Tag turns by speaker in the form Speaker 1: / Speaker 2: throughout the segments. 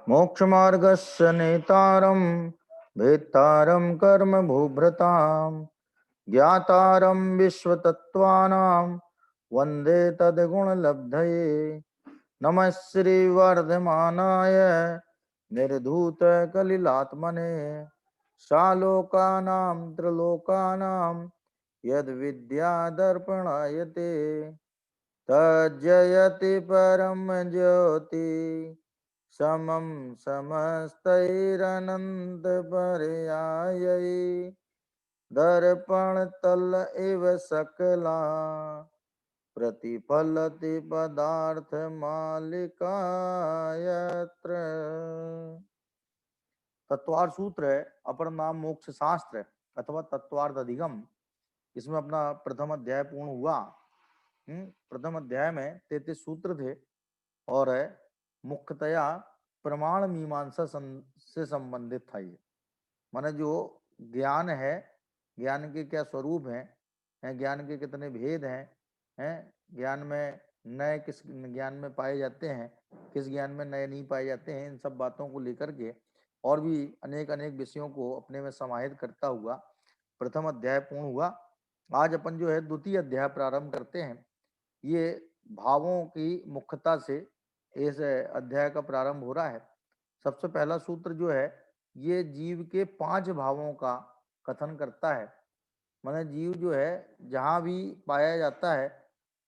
Speaker 1: मोक्षमार्गस्य नेतारं भेत्तारं कर्म भूभृतां ज्ञातारं विश्वतत्त्वानां वन्दे तद्गुणलब्धये। नमः श्रीवर्धमानाय निर्धूतकलिलात्मने सालोकानां त्रिलोकानां यद्विद्यादर्पणायते तज्जयति परम ज्योति समं समस्तैरनन्तपर्यायै दर्पणतल इव सकला प्रतिफलति पदार्थमालिका यत्र। तत्वार्थ सूत्र है, अपर नाम मोक्ष शास्त्र अथवा तत्वार्थ अधिगम। इसमें अपना प्रथम अध्याय पूर्ण हुआ। प्रथम अध्याय में 33 सूत्र थे और मुख्यतया प्रमाण मीमांसा से संबंधित था। ये माने जो ज्ञान है, ज्ञान के क्या स्वरूप हैं, ज्ञान के कितने भेद हैं, ज्ञान में नए किस ज्ञान में पाए जाते हैं, किस ज्ञान में नए नहीं पाए जाते हैं, इन सब बातों को लेकर के और भी अनेक अनेक विषयों को अपने में समाहित करता हुआ प्रथम अध्याय पूर्ण हुआ। आज अपन जो है द्वितीय अध्याय प्रारंभ करते हैं। ये भावों की मुख्यता से इस अध्याय का प्रारंभ हो रहा है। सबसे पहला सूत्र जो है ये जीव के 5 भावों का कथन करता है। माने जीव जो है जहाँ भी पाया जाता है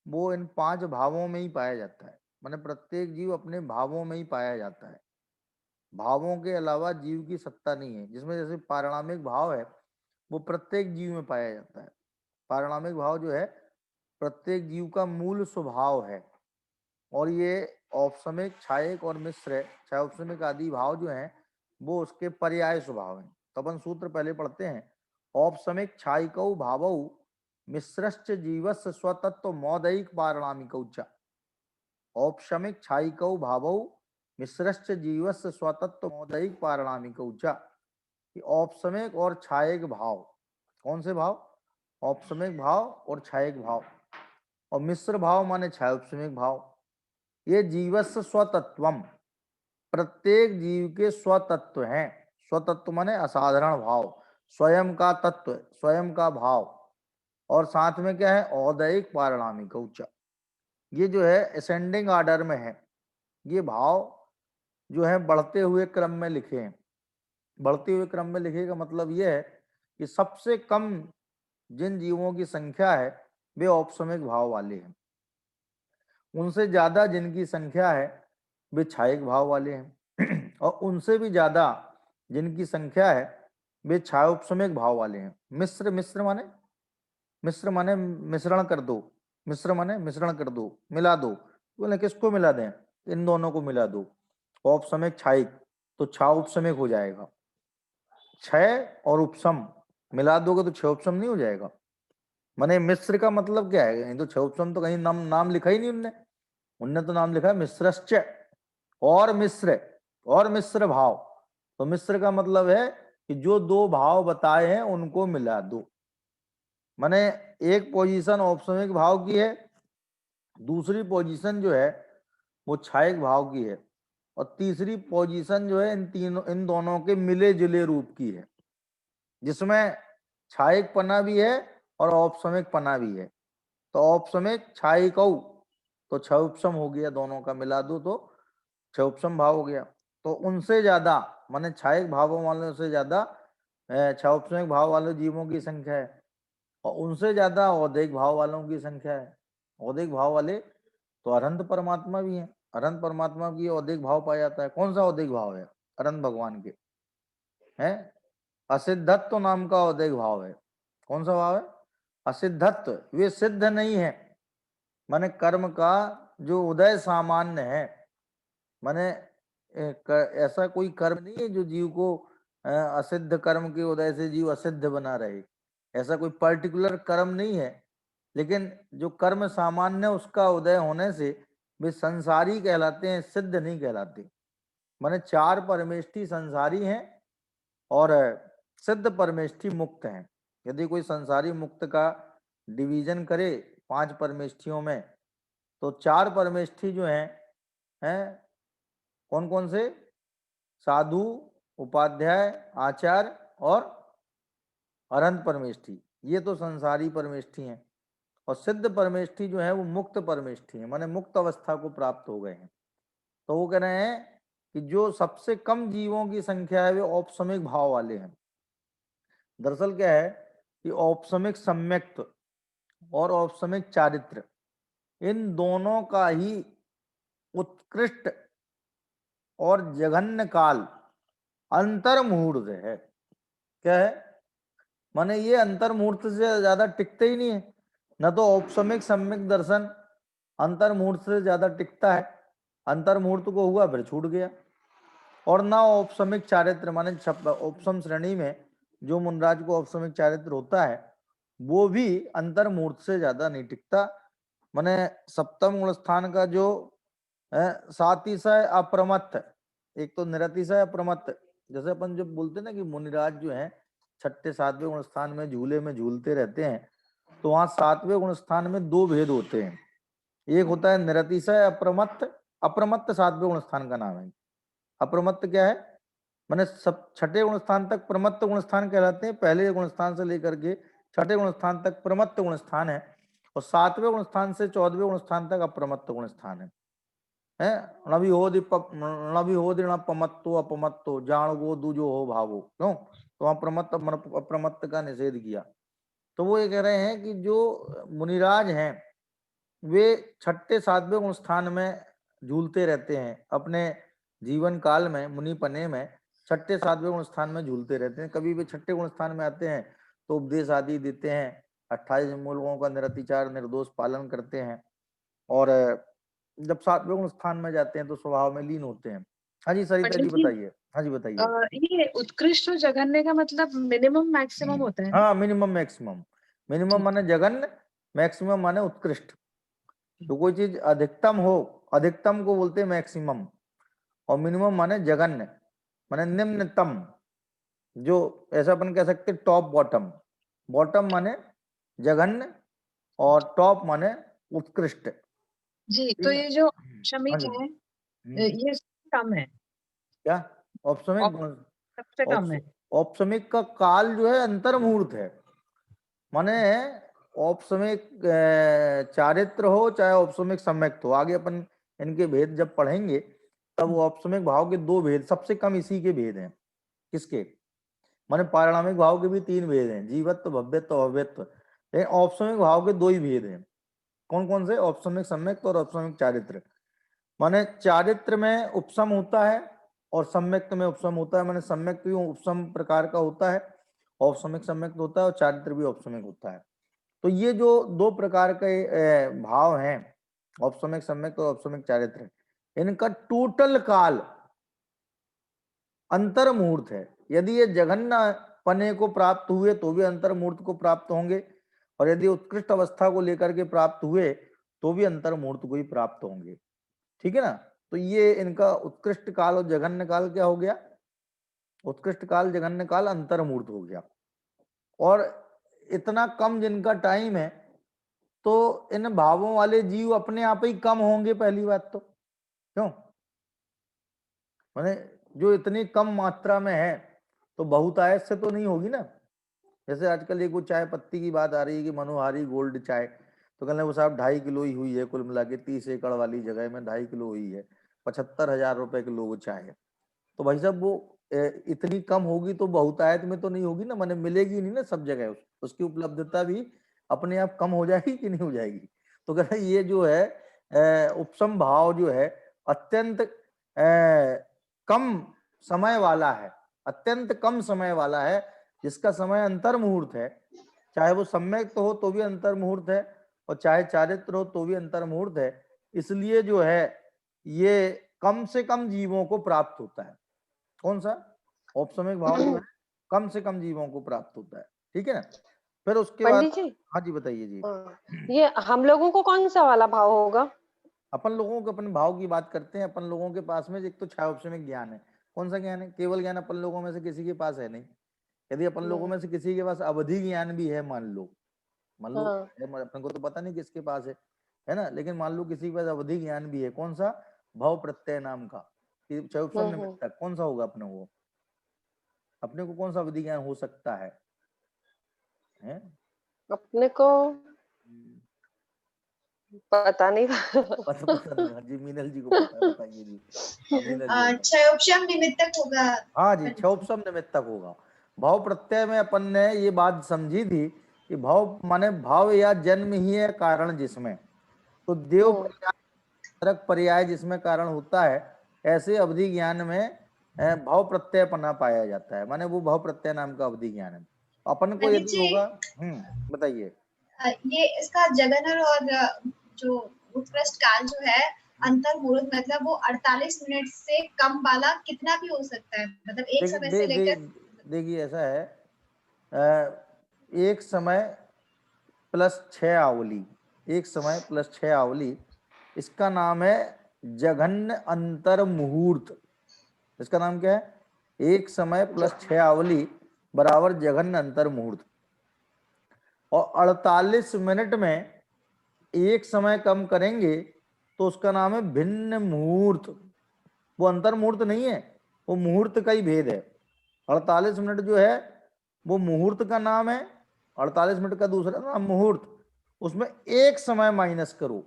Speaker 1: वो इन 5 भावों में ही पाया जाता है। माने प्रत्येक जीव अपने भावों में ही पाया जाता है, भावों के अलावा जीव की सत्ता नहीं है। जिसमें जैसे पारिणामिक भाव है वो प्रत्येक जीव में पाया जाता है। पारिणामिक भाव जो है प्रत्येक जीव का मूल स्वभाव है और ये औपसमिक, छायक और मिश्र, छायोपसमिक आदि भाव जो हैं वो उसके पर्याय स्वभाव हैं। तो अपन सूत्र पहले पढ़ते हैं। औपसमिक छायिकौ भावौ मिश्रश्च जीवस्य स्वतत्व मौदैक पारिणामिकौ च। औपसमिक छायिकौ भावौ मिश्रश्च जीवस्य स्वतत्व मौदैक पारिणामिकौ च। औपसमिक और छायक भाव, कौन से भाव? औपसमिक भाव और छायक भाव। और मिश्र भाव माने छायोपसमिक भाव। ये जीवस्य स्वतत्वम, प्रत्येक जीव के स्वतत्व हैं। स्वतत्व माने असाधारण भाव, स्वयं का तत्व, स्वयं का भाव। और साथ में क्या है? औदैहिक पारिणामिक उच्च। ये जो है असेंडिंग ऑर्डर में है। ये भाव जो है बढ़ते हुए क्रम में लिखे हैं। बढ़ते हुए क्रम में लिखे का मतलब ये है कि सबसे कम जिन जीवों की संख्या है वे औपसमिक भाव वाले हैं, उनसे ज्यादा जिनकी संख्या है वे छायक भाव वाले हैं और उनसे भी ज्यादा जिनकी संख्या है वे छायोपसमिक भाव वाले हैं। मिश्र, मिश्र माने मिश्रण कर दो, मिश्र माने मिश्रण कर दो, मिला दो। बोले किसको मिला दें? इन दोनों को मिला दो, औपसमिक छायक, तो छा उपसमिक हो जाएगा। क्षय और उपसम मिला दोगे तो क्षय उपसम नहीं हो जाएगा। माने मिश्र का मतलब क्या है? तो क्षय उपसम तो कहीं नाम लिखा ही नहीं उनने। उनने तो नाम लिखा है मिश्रश्च और मिश्र, और मिश्र भाव। तो मिश्र का मतलब है कि जो दो भाव बताए हैं उनको मिला दो। माने एक पोजीशन औपसमिक भाव की है, दूसरी पोजीशन जो है वो छायक भाव की है, और तीसरी पोजीशन जो है इन दोनों के मिले जुले रूप की है, जिसमें छायक पना भी है और औपसमिक पना भी है। तो औपसमिक छायिक तो क्षौपसम हो गया, दोनों का मिला दो तो क्षौपसम भाव हो गया। तो उनसे ज्यादा माने छायक भावों वालों से ज्यादा क्षौपसमिक भाव वाले जीवों की संख्या है, और उनसे ज्यादा औदैहिक भाव वालों की संख्या है। औदैहिक भाव वाले तो अनंत परमात्मा भी हैं। अनंत परमात्मा की औदैहिक भाव पाया जाता है। कौन सा औदैहिक भाव है? अनंत भगवान के है असिद्धत्व नाम का औदैहिक भाव है। कौन सा भाव है? असिद्धत्व। वे सिद्ध नहीं है, माने कर्म का जो उदय सामान्य है। माने ऐसा कोई कर्म नहीं है जो जीव को असिद्ध कर्म के उदय से जीव असिद्ध बना रहे। ऐसा कोई पर्टिकुलर कर्म नहीं है, लेकिन जो कर्म सामान्य उसका उदय होने से वे संसारी कहलाते हैं, सिद्ध नहीं कहलाते। माने 4 परमेष्ठी संसारी हैं और सिद्ध परमेष्ठी मुक्त हैं। यदि कोई संसारी मुक्त का डिवीजन करे 5 परमेष्ठियों में, तो 4 परमेष्ठी जो हैं कौन कौन से? साधु, उपाध्याय, आचार्य और अनंत परमेष्ठी, ये तो संसारी परमेष्ठी हैं। और सिद्ध परमेष्ठी जो है वो मुक्त परमेष्ठी है, माने मुक्त अवस्था को प्राप्त हो गए हैं। तो वो कह रहे हैं कि जो सबसे कम जीवों की संख्या है वे औपसमिक भाव वाले हैं। दरअसल क्या है कि औपसमिक सम्यक्त और औपसमिक चारित्र, इन दोनों का ही उत्कृष्ट और जघन्य काल अंतर मुहूर्त है। क्या है? माने ये अंतर मुहूर्त से ज्यादा टिकते ही नहीं है। न तो औपसमिक सम्यक दर्शन अंतर मुहूर्त से ज्यादा टिकता है, अंतर मुहूर्त को हुआ फिर छूट गया। और ना औपसमिक चारित्र, माने औपसम श्रेणी में जो मुनराज को औपसमिक चारित्र होता है वो भी अंतर मुहूर्त से ज्यादा नहीं टिकता। माने सप्तम गुण स्थान का जो सातिशय अप्रमत्त, एक तो निरतिशय अप्रमत्त, जैसे अपन जब बोलते ना कि मुनिराज जो है छठे सातवें गुण स्थान में झूले में झूलते रहते हैं, तो वहां सातवें गुण स्थान में दो भेद होते हैं। एक होता है निरतिशय अप्रमत्त, अप्रमत्त सातवें गुण स्थान का नाम है। अप्रमत्त क्या है? मैंने सब छठे गुण स्थान तक प्रमत्त गुण स्थान कहलाते हैं, पहले गुण स्थान से लेकर के छठे गुण स्थान तक प्रमत्त गुण स्थान है, और सातवें गुण स्थान से 14वें गुण स्थान तक अप्रमत्त गुण स्थान है। नभी हो दि पमत्तो अपमत्तो जान गो दूजो हो भावो, क्यों? तो वहां प्रमत्त अप्रमत्त का निषेध किया। तो वो ये कह रहे हैं कि जो मुनिराज हैं वे छठे सातवें गुण स्थान में झूलते रहते हैं अपने जीवन काल में, मुनिपने में छठे सातवें गुण स्थान में झूलते रहते हैं। कभी भी छठे गुण स्थान में आते हैं तो उपदेश आदि देते हैं, 28 मूलकों का निरतिचार निर्दोष पालन करते हैं, और जब सातवें गुण स्थान में जाते हैं तो स्वभाव में लीन होते हैं। हाँ जी सरिता जी बताइए। हाँ जी बताइए।
Speaker 2: ये उत्कृष्ट और जघन्य का मतलब मिनिमम मैक्सिमम होता है ना?
Speaker 1: हाँ मिनिमम मैक्सिमम, मिनिमम माने जघन्य, मैक्सिमम माने उत्कृष्ट। तो कोई चीज अधिकतम हो, अधिकतम को बोलते हैं मैक्सिमम, और मिनिमम माने जघन्य माने निम्नतम। जो ऐसा अपन कह सकते टॉप बॉटम, बॉटम माने जघन्य और टॉप माने उत्कृष्ट।
Speaker 2: जी,
Speaker 1: ठीक
Speaker 2: तो
Speaker 1: है।
Speaker 2: ये जो
Speaker 1: हाँ
Speaker 2: श्रमिक
Speaker 1: जी।
Speaker 2: है ये कम है
Speaker 1: क्या
Speaker 2: और
Speaker 1: औपसमिक
Speaker 2: सबसे कम है।
Speaker 1: औपसमिक का काल जो है अंतर मुहूर्त है। माने औपसमिक चारित्र हो चाहे औपसमिक सम्यक्त हो, आगे अपन इनके भेद जब पढ़ेंगे तब औपसमिक भाव के दो भेद सबसे कम इसी के भेद हैं। किसके? माने पारिणामिक भाव के भी तीन भेद हैं, जीवत्व भव्यत्व अभव्यत्व, लेकिन औपसमिक भाव के दो ही भेद हैं। कौन कौन से? औपसमिक सम्यक्त और औपसमिक चारित्र। माने चारित्र में उपसम होता है और सम्यक्त में उपसम होता है। माने सम्यक्त भी उपसम प्रकार का होता है, औपसमिक सम्यक्त होता है, और चारित्र भी औपसमिक होता है। तो ये जो दो प्रकार के भाव हैं, औपसमिक सम्यक्त और औपसमिक चारित्र, इनका टोटल काल अंतर मुहूर्त है। यदि ये जघन्य पने को प्राप्त हुए तो भी अंतर मुहूर्त को प्राप्त होंगे, और यदि उत्कृष्ट अवस्था को लेकर के प्राप्त हुए तो भी अंतर मुहूर्त को ही प्राप्त होंगे। ठीक है ना? तो ये इनका उत्कृष्ट काल और जघन्य काल क्या हो गया? उत्कृष्ट काल जघन्य काल अंतर मुहूर्त हो गया। और इतना कम जिनका टाइम है तो इन भावों वाले जीव अपने आप ही कम होंगे। पहली बात तो क्यों, माने जो इतनी कम मात्रा में है तो बहुतायत से तो नहीं होगी ना। जैसे आजकल एक वो चाय पत्ती की बात आ रही है कि मनोहारी गोल्ड चाय, तो कहने वो साहब 2.5 किलो ही हुई है, कुल मिला के 30 एकड़ वाली जगह में 2.5 किलो हुई है, 75,000 रुपए किलो वो चाय है। तो भाई साहब वो इतनी कम होगी तो बहुतायत में तो नहीं होगी ना, माने मिलेगी नहीं ना सब जगह, उसकी उपलब्धता भी अपने आप कम हो जाएगी कि नहीं हो जाएगी। तो कह रहे ये जो है उपसम भाव जो है अत्यंत कम समय वाला है, अत्यंत कम समय वाला है, जिसका समय अंतर मुहूर्त है। चाहे वो सम्यक तो हो तो भी अंतर मुहूर्त है, और चाहे चारित्र हो तो भी अंतर मुहूर्त है। इसलिए जो है ये कम से कम जीवों को प्राप्त होता है। कौन सा? औपसमिक भाव जो है कम से कम जीवों को प्राप्त होता है। ठीक है ना? फिर उसके बाद
Speaker 3: पंडित जी,
Speaker 1: हाँ जी बताइए जी।
Speaker 3: ये हम लोगों को कौन सा वाला भाव होगा?
Speaker 1: अपन लोगों को अपन भाव की बात करते हैं। अपन लोगों के पास में एक तो छायोपसमिक ज्ञान है। कौन सा ज्ञान है? केवल ज्ञान अपन लोगों में से किसी के पास है नहीं। यदि अपन लोगों में से किसी के पास अवधि ज्ञान भी है, मान लो
Speaker 3: हाँ,
Speaker 1: अपन को तो पता नहीं किसके पास है ना, लेकिन मान लो किसी के पास अवधि ज्ञान भी है। कौन सा? भाव प्रत्यय नाम का। कि क्षय उपशम निमित्तक कौन सा होगा अपने को? अपने को कौन सा विधि ज्ञान हो सकता है? हैं?
Speaker 3: अपने को पता नहीं था।
Speaker 1: पता नहीं जी, मीनल जी को पता है, बताइए जी। अब मीनल जी बताइए।
Speaker 4: क्षय उपशम निमित्तक होगा।
Speaker 1: हाँ जी, क्षय उपशम निमित्तक होगा। भाव प्रत्यय में अपन ने ये बात समझी थी कि भाव माने भाव या जन्म ही है कारण जिसमें, तो देव पर्याय कारक पर्याय जिसमें कारण होता है, ऐसे अवधि ज्ञान में भाव प्रत्यय पना पाया जाता है, माने वो भाव प्रत्यय नाम का अवधि ज्ञान है। अपन को
Speaker 4: पंडित
Speaker 1: यदि
Speaker 4: जी,
Speaker 1: होगा बताइए।
Speaker 4: ये इसका जगनर और जो उत्कृष्ट काल जो है अंतर मुहूर्त, मतलब वो 48 मिनट से कम वाला कितना भी हो सकता है, मतलब एक समय से लेकर।
Speaker 1: देखिए ऐसा है, एक समय प्लस 6 आवली, एक समय प्लस 6 आवली, इसका नाम है जघन्य अंतर मुहूर्त। इसका नाम क्या है? एक समय प्लस 6 आवली बराबर जघन्य अंतर मुहूर्त। और 48 मिनट में एक समय कम करेंगे तो उसका नाम है भिन्न मुहूर्त। वो अंतर मुहूर्त नहीं है, वो मुहूर्त का ही भेद है। 48 मिनट जो है वो मुहूर्त का नाम है, 48 मिनट का दूसरा नाम मुहूर्त। उसमें एक समय माइनस करो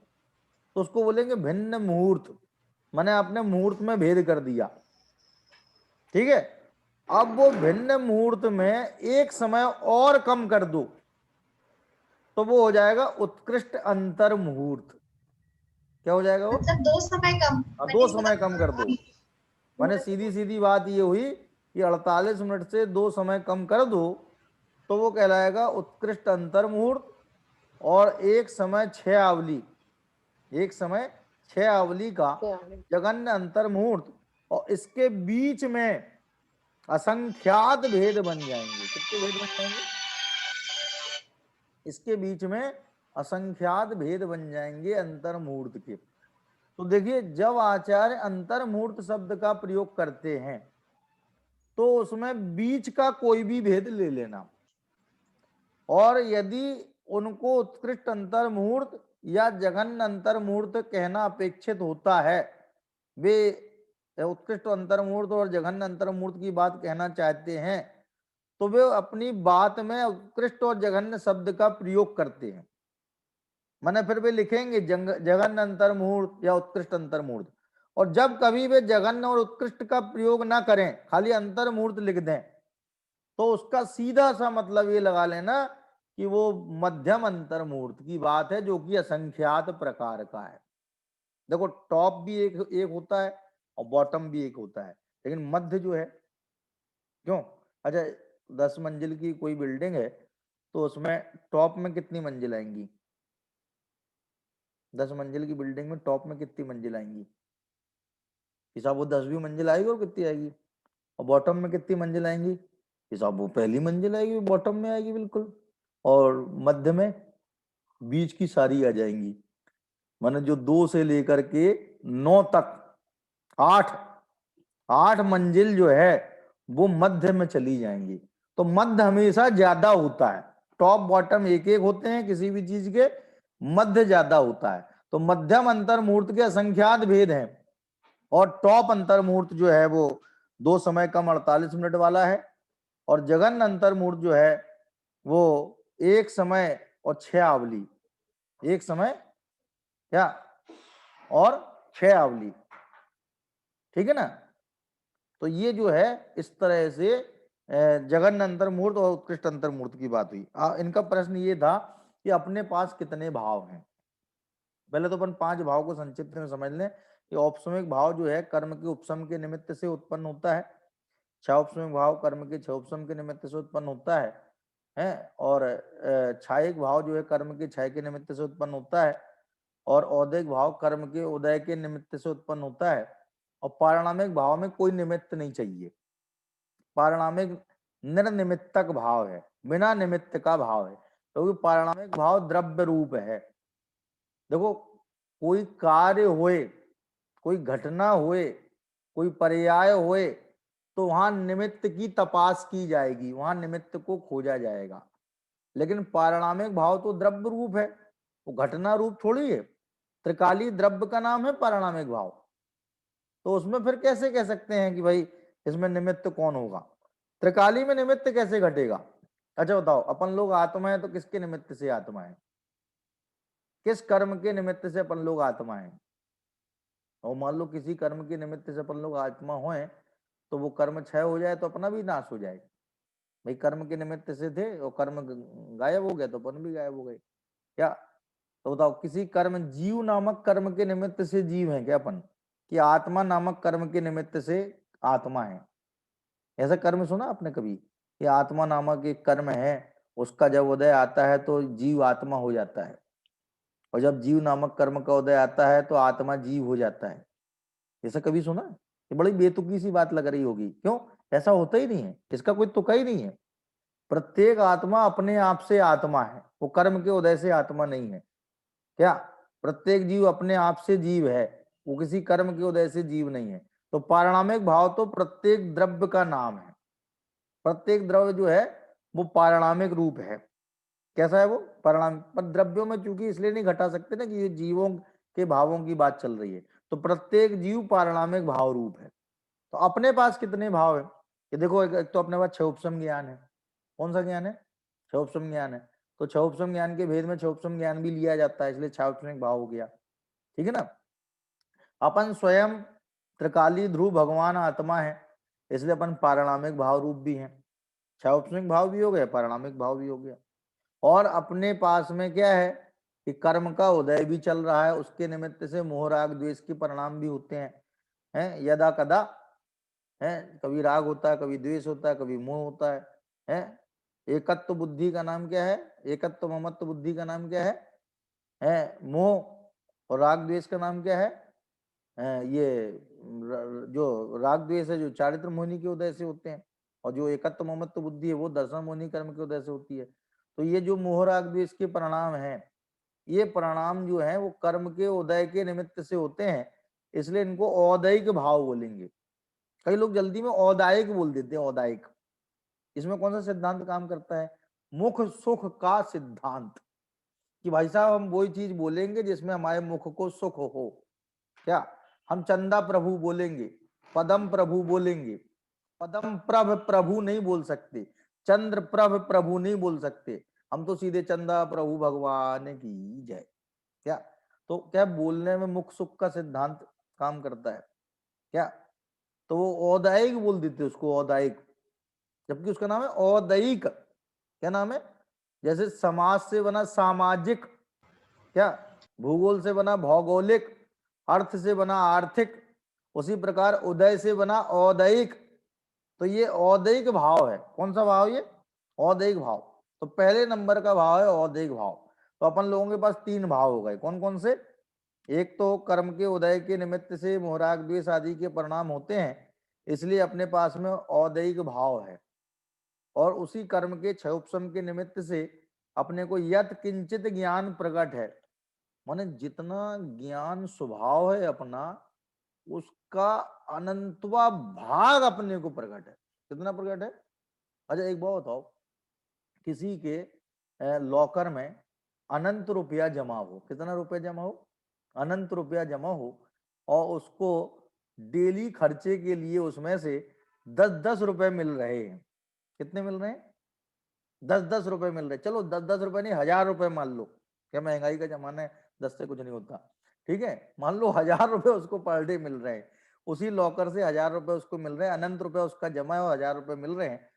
Speaker 1: तो उसको बोलेंगे भिन्न मुहूर्त, मैंने आपने मुहूर्त में भेद कर दिया। ठीक है, अब वो भिन्न मुहूर्त में एक समय और कम कर दो तो वो हो जाएगा उत्कृष्ट अंतर मुहूर्त। क्या हो जाएगा वो?
Speaker 4: मतलब 2 समय कम।
Speaker 1: 2 समय कम कर दो, मैंने सीधी सीधी बात ये हुई कि 48 मिनट से 2 समय कम कर दो तो वो कहलाएगा उत्कृष्ट अंतर मुहूर्त। और एक समय 6 आवली, एक समय 6 आवली का जघन्य अंतर मुहूर्त, और इसके बीच में असंख्यात भेद बन जाएंगे। कितने भेद बन जाएंगे? इसके बीच में असंख्यात भेद बन जाएंगे अंतर मुहूर्त के। तो देखिए, जब आचार्य अंतर मुहूर्त शब्द का प्रयोग करते हैं तो उसमें बीच का कोई भी भेद ले लेना, और यदि उनको उत्कृष्ट अंतर मुहूर्त या जघन्य अंतर मुहूर्त कहना अपेक्षित होता है, वे उत्कृष्ट अंतर मुहूर्त और जघन्य अंतर मुहूर्त की बात कहना चाहते हैं, तो वे अपनी बात में उत्कृष्ट और जघन्य शब्द का प्रयोग करते हैं। माने फिर वे लिखेंगे जघन्य अंतर मुहूर्त या उत्कृष्ट अंतर मुहूर्त। और जब कभी वे जघन्य और उत्कृष्ट का प्रयोग ना करें, खाली अंतर मुहूर्त लिख दें, तो उसका सीधा सा मतलब ये लगा लेना कि वो मध्यम अंतर मुहूर्त की बात है, जो कि असंख्यात प्रकार का है। देखो, टॉप भी एक एक होता है और बॉटम भी एक होता है, लेकिन मध्य जो है, क्यों? अच्छा, 10 मंजिल की कोई बिल्डिंग है तो उसमें टॉप में कितनी मंजिल आएंगी? 10 मंजिल की बिल्डिंग में टॉप में कितनी मंजिल आएंगी? हिसाब वो 10वीं मंजिल आएगी और कितनी आएगी? और बॉटम में कितनी मंजिल आएंगी? हिसाब वो पहली मंजिल आएगी, बॉटम में आएगी बिल्कुल। और मध्य में बीच की सारी आ जाएंगी, माने जो 2 से लेकर के 9 तक 8 मंजिल जो है वो मध्य में चली जाएंगी। तो मध्य हमेशा ज्यादा होता है, टॉप बॉटम एक एक होते हैं किसी भी चीज के, मध्य ज्यादा होता है। तो मध्यम अंतर मुहूर्त के असंख्यात भेद हैं, और टॉप अंतर मुहूर्त जो है वो 2 समय कम 48 मिनट वाला है, और जघन्य अंतर मुहूर्त जो है वो एक समय और 6 आवली, एक समय क्या और 6 आवली। ठीक है ना? तो ये जो है इस तरह से जघन्य अंतर मुहूर्त और उत्कृष्ट अंतर मुहूर्त की बात हुई। इनका प्रश्न ये था कि अपने पास कितने भाव हैं। पहले तो अपन 5 भाव को संक्षिप्त में समझ लें कि औपसमिक भाव जो है कर्म के उपसम के निमित्त से उत्पन्न होता है, क्षाउपसमिक भाव कर्म के क्षयोपसम के निमित्त से उत्पन्न होता है, और क्षायिक भाव जो है कर्म के क्षय के निमित्त से उत्पन्न होता है, और औदैक भाव कर्म के उदय के निमित्त से उत्पन्न होता है, और पारिणामिक भाव में कोई निमित्त नहीं चाहिए। पारिणामिक निर्निमित्तक भाव है, बिना निमित्त का भाव है, क्योंकि पारिणामिक भाव द्रव्य रूप है। देखो, कोई कार्य होए, कोई घटना होए, कोई पर्याय होए, तो वहां निमित्त की तपास की जाएगी, वहां निमित्त को खोजा जाएगा। लेकिन पारिणामिक भाव तो द्रव्य रूप है, वो घटना रूप थोड़ी है। त्रिकाली द्रव्य का नाम है पारिणामिक भाव। तो उसमें फिर कैसे कह सकते हैं कि भाई इसमें निमित्त कौन होगा? त्रिकाली में निमित्त कैसे घटेगा? अच्छा बताओ, अपन लोग आत्मा है तो किसके निमित्त से आत्मा है? किस कर्म के निमित्त से अपन लोग आत्मा है? और मान लो किसी कर्म के निमित्त से अपन लोग आत्मा होए तो वो कर्म क्षय हो जाए तो अपना भी नाश हो जाए। भाई कर्म के निमित्त से थे और कर्म गायब हो गया तो अपन भी गायब हो गए क्या? तो बताओ, किसी कर्म, जीव नामक कर्म के निमित्त से जीव है क्या अपन, कि आत्मा नामक कर्म के निमित्त से आत्मा है? ऐसा कर्म सुना आपने कभी कि आत्मा नामक एक कर्म है, उसका जब उदय आता है तो जीव आत्मा हो जाता है, और जब जीव नामक कर्म का उदय आता है तो आत्मा जीव हो जाता है? ऐसा कभी सुना? ये बड़ी बेतुकी सी बात लग रही होगी, क्यों? ऐसा होता ही नहीं है, इसका कोई तुका ही नहीं है। प्रत्येक आत्मा अपने आप से आत्मा है, वो कर्म के उदय से आत्मा नहीं है क्या? प्रत्येक जीव अपने आप से जीव है, वो किसी कर्म के उदय से जीव नहीं है। तो पारिणामिक भाव तो प्रत्येक द्रव्य का नाम है। प्रत्येक द्रव्य जो है वो पारिणामिक रूप है। कैसा है वो? परिणाम। पर द्रव्यों में चूंकि इसलिए नहीं घटा सकते ना कि ये जीवों के भावों की बात चल रही है, तो प्रत्येक जीव पारिणामिक भाव रूप है। तो अपने पास कितने भाव है? ये देखो, एक तो अपने पास छह उपसम ज्ञान है। कौन सा ज्ञान है? छह उपसम ज्ञान है। तो छह उपसम ज्ञान के भेद में छह उपसम ज्ञान भी लिया जाता है, इसलिए छह उपसमिक भाव हो गया। ठीक है ना? अपन स्वयं त्रिकाली ध्रुव भगवान आत्मा है, इसलिए अपन पारिणामिक भाव रूप भी हैं। छह उपसमिक भाव भी हो गए, पारिणामिक भाव भी हो गया। और अपने पास में क्या है कि कर्म का उदय भी चल रहा है, उसके निमित्त से मोह राग द्वेष के परिणाम भी होते हैं यदा कदा है। कभी राग होता है, कभी द्वेष होता है, कभी मोह होता है। एकत्व बुद्धि का नाम क्या है? एकत्व ममत्व बुद्धि का नाम क्या है मोह। और राग द्वेष का नाम क्या है? ये जो राग द्वेष है जो चारित्र मोहिनी के उदय से होते हैं, और जो एकत्व ममत्व बुद्धि है वो दर्शन मोहिनी कर्म के उदय से होती है। तो ये जो मोह राग द्वेष के परिणाम है, ये परिणाम जो है वो कर्म के उदय के निमित्त से होते हैं, इसलिए इनको औदैहिक भाव बोलेंगे। कई लोग जल्दी में औदायिक बोल देते हैं, औदायिक। इसमें कौन सा सिद्धांत काम करता है? मुख सुख का सिद्धांत, कि भाई साहब हम वही चीज बोलेंगे जिसमें हमारे मुख को सुख हो। क्या? हम चंदा प्रभु बोलेंगे, पदम प्रभु बोलेंगे। पदम प्रभ प्रभु नहीं बोल सकते, चंद्र प्रभ प्रभु नहीं बोल सकते, हम तो सीधे चंदा प्रभु भगवान की जय। क्या? तो क्या बोलने में मुख सुख का सिद्धांत काम करता है क्या? तो वो औदायिक बोल देते उसको, औदायिक, जबकि उसका नाम है औदैहिक। क्या नाम है? जैसे समाज से बना सामाजिक, क्या भूगोल से बना भौगोलिक, अर्थ से बना आर्थिक, उसी प्रकार उदय से बना औदैहिक। तो ये औदैहिक भाव है। कौन सा भाव? ये औदैहिक भाव। तो पहले नंबर का भाव है औदैहिक भाव। तो अपन लोगों के पास तीन भाव हो गए। कौन कौन से? एक तो कर्म के उदय के निमित्त से मोहराग द्वेष आदि के परिणाम होते हैं, इसलिए अपने पास में औदैहिक भाव है। और उसी कर्म के छह उपसम के निमित्त से अपने को यत किंचित ज्ञान प्रकट है, माने जितना ज्ञान स्वभाव है अपना, उसका अनंतवा भाग अपने को प्रकट है। कितना प्रकट है? अच्छा एक बात बताओ, किसी के लॉकर में अनंत रुपया जमा हो, कितना रुपया जमा हो? अनंत रुपया जमा हो, और उसको डेली खर्चे के लिए उसमें से 10-10 रुपए मिल रहे हैं। कितने मिल रहे हैं? 10-10 रुपए मिल रहे। चलो 10-10 रुपए नहीं, 1000 रुपए मान लो, क्या महंगाई का जमाना है, 10 से कुछ नहीं होता। ठीक है, मान लो 1000 रुपए उसको पर डे मिल रहे हैं, उसी लॉकर से 1000 रुपए उसको मिल रहे हैं, अनंत रुपए उसका जमा है और 1000 रुपए मिल रहे हैं।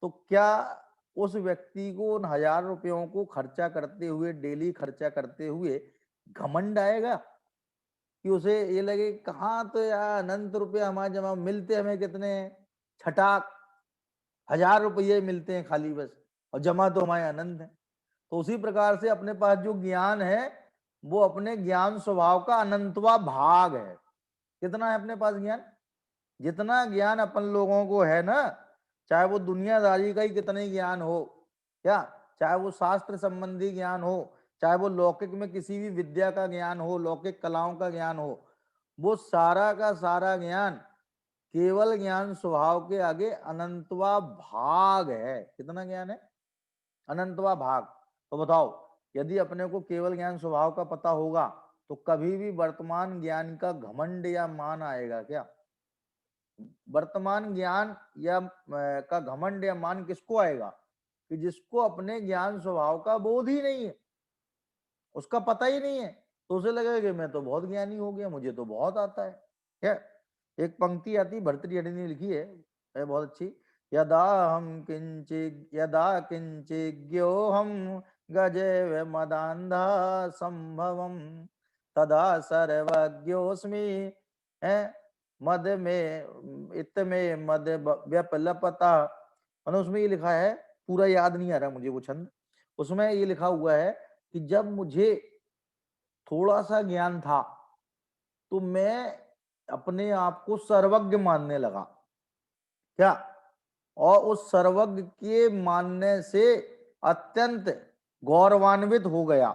Speaker 1: तो क्या उस व्यक्ति को उन 1000 रुपयों को खर्चा करते हुए, डेली खर्चा करते हुए घमंड आएगा कि उसे ये लगे कहाँ, तो यार अनंत रुपये हमारे जमा मिलते, हमें कितने छटाक 1000 रुपये मिलते हैं खाली बस, और जमा तो हमारे अनंत है। तो उसी प्रकार से अपने पास जो ज्ञान है वो अपने ज्ञान स्वभाव का अनंतवा भाग है। कितना है अपने पास ज्ञान? जितना ज्ञान अपन लोगों को है ना, चाहे वो दुनियादारी का ही कितना ही ज्ञान हो, क्या चाहे वो शास्त्र संबंधी ज्ञान हो, चाहे वो लौकिक में किसी भी विद्या का ज्ञान हो, लौकिक कलाओं का ज्ञान हो, वो सारा का सारा ज्ञान केवल ज्ञान स्वभाव के आगे अनंतवा भाग है। कितना ज्ञान है? अनंतवा भाग। तो बताओ, यदि अपने को केवल ज्ञान स्वभाव का पता होगा तो कभी भी वर्तमान ज्ञान का घमंड या मान आएगा क्या? वर्तमान ज्ञान या का घमंड या मान किसको आएगा कि जिसको अपने ज्ञान स्वभाव का बोध ही नहीं है, उसका पता ही नहीं है, तो उसे लगेगा कि मैं तो बहुत ज्ञानी हो गया, मुझे तो बहुत आता है। क्या एक पंक्ति आती भर्तृहरि ने लिखी है बहुत अच्छी, यदा किंचिज्ञो हम गजे मदांधा संभवम तदा सर्वज्ञोस्मि मद में इत में मद व्यपलपता। मैंने उसमें ये लिखा है, पूरा याद नहीं आ रहा मुझे वो छंद, उसमें ये लिखा हुआ है कि जब मुझे थोड़ा सा ज्ञान था तो मैं अपने आप को सर्वज्ञ मानने लगा। क्या? और उस सर्वज्ञ के मानने से अत्यंत गौरवान्वित हो गया।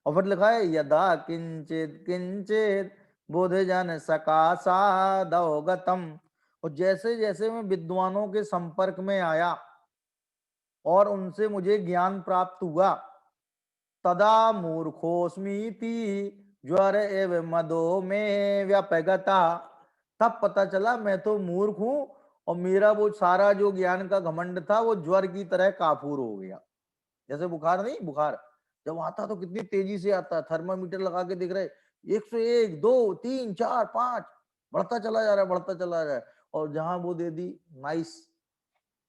Speaker 1: और फिर लिखा है यदा किंचित किंचित बोध जन सकाशादवगतम। और जैसे जैसे मैं विद्वानों के संपर्क में आया और उनसे मुझे ज्ञान प्राप्त हुआ, तदा मूर्खोस्मीति ज्वर एव मदो में व्यापगता। तब पता चला मैं तो मूर्ख हूं और मेरा वो सारा जो ज्ञान का घमंड था वो ज्वर की तरह काफूर हो गया। जैसे बुखार नहीं, बुखार जब आता तो कितनी तेजी से आता, थर्मामीटर लगा के देख रहे 101 2 3 4 5 बढ़ता चला जा रहा है, बढ़ता चला जा रहा है। और जहां वो दे दी नाइस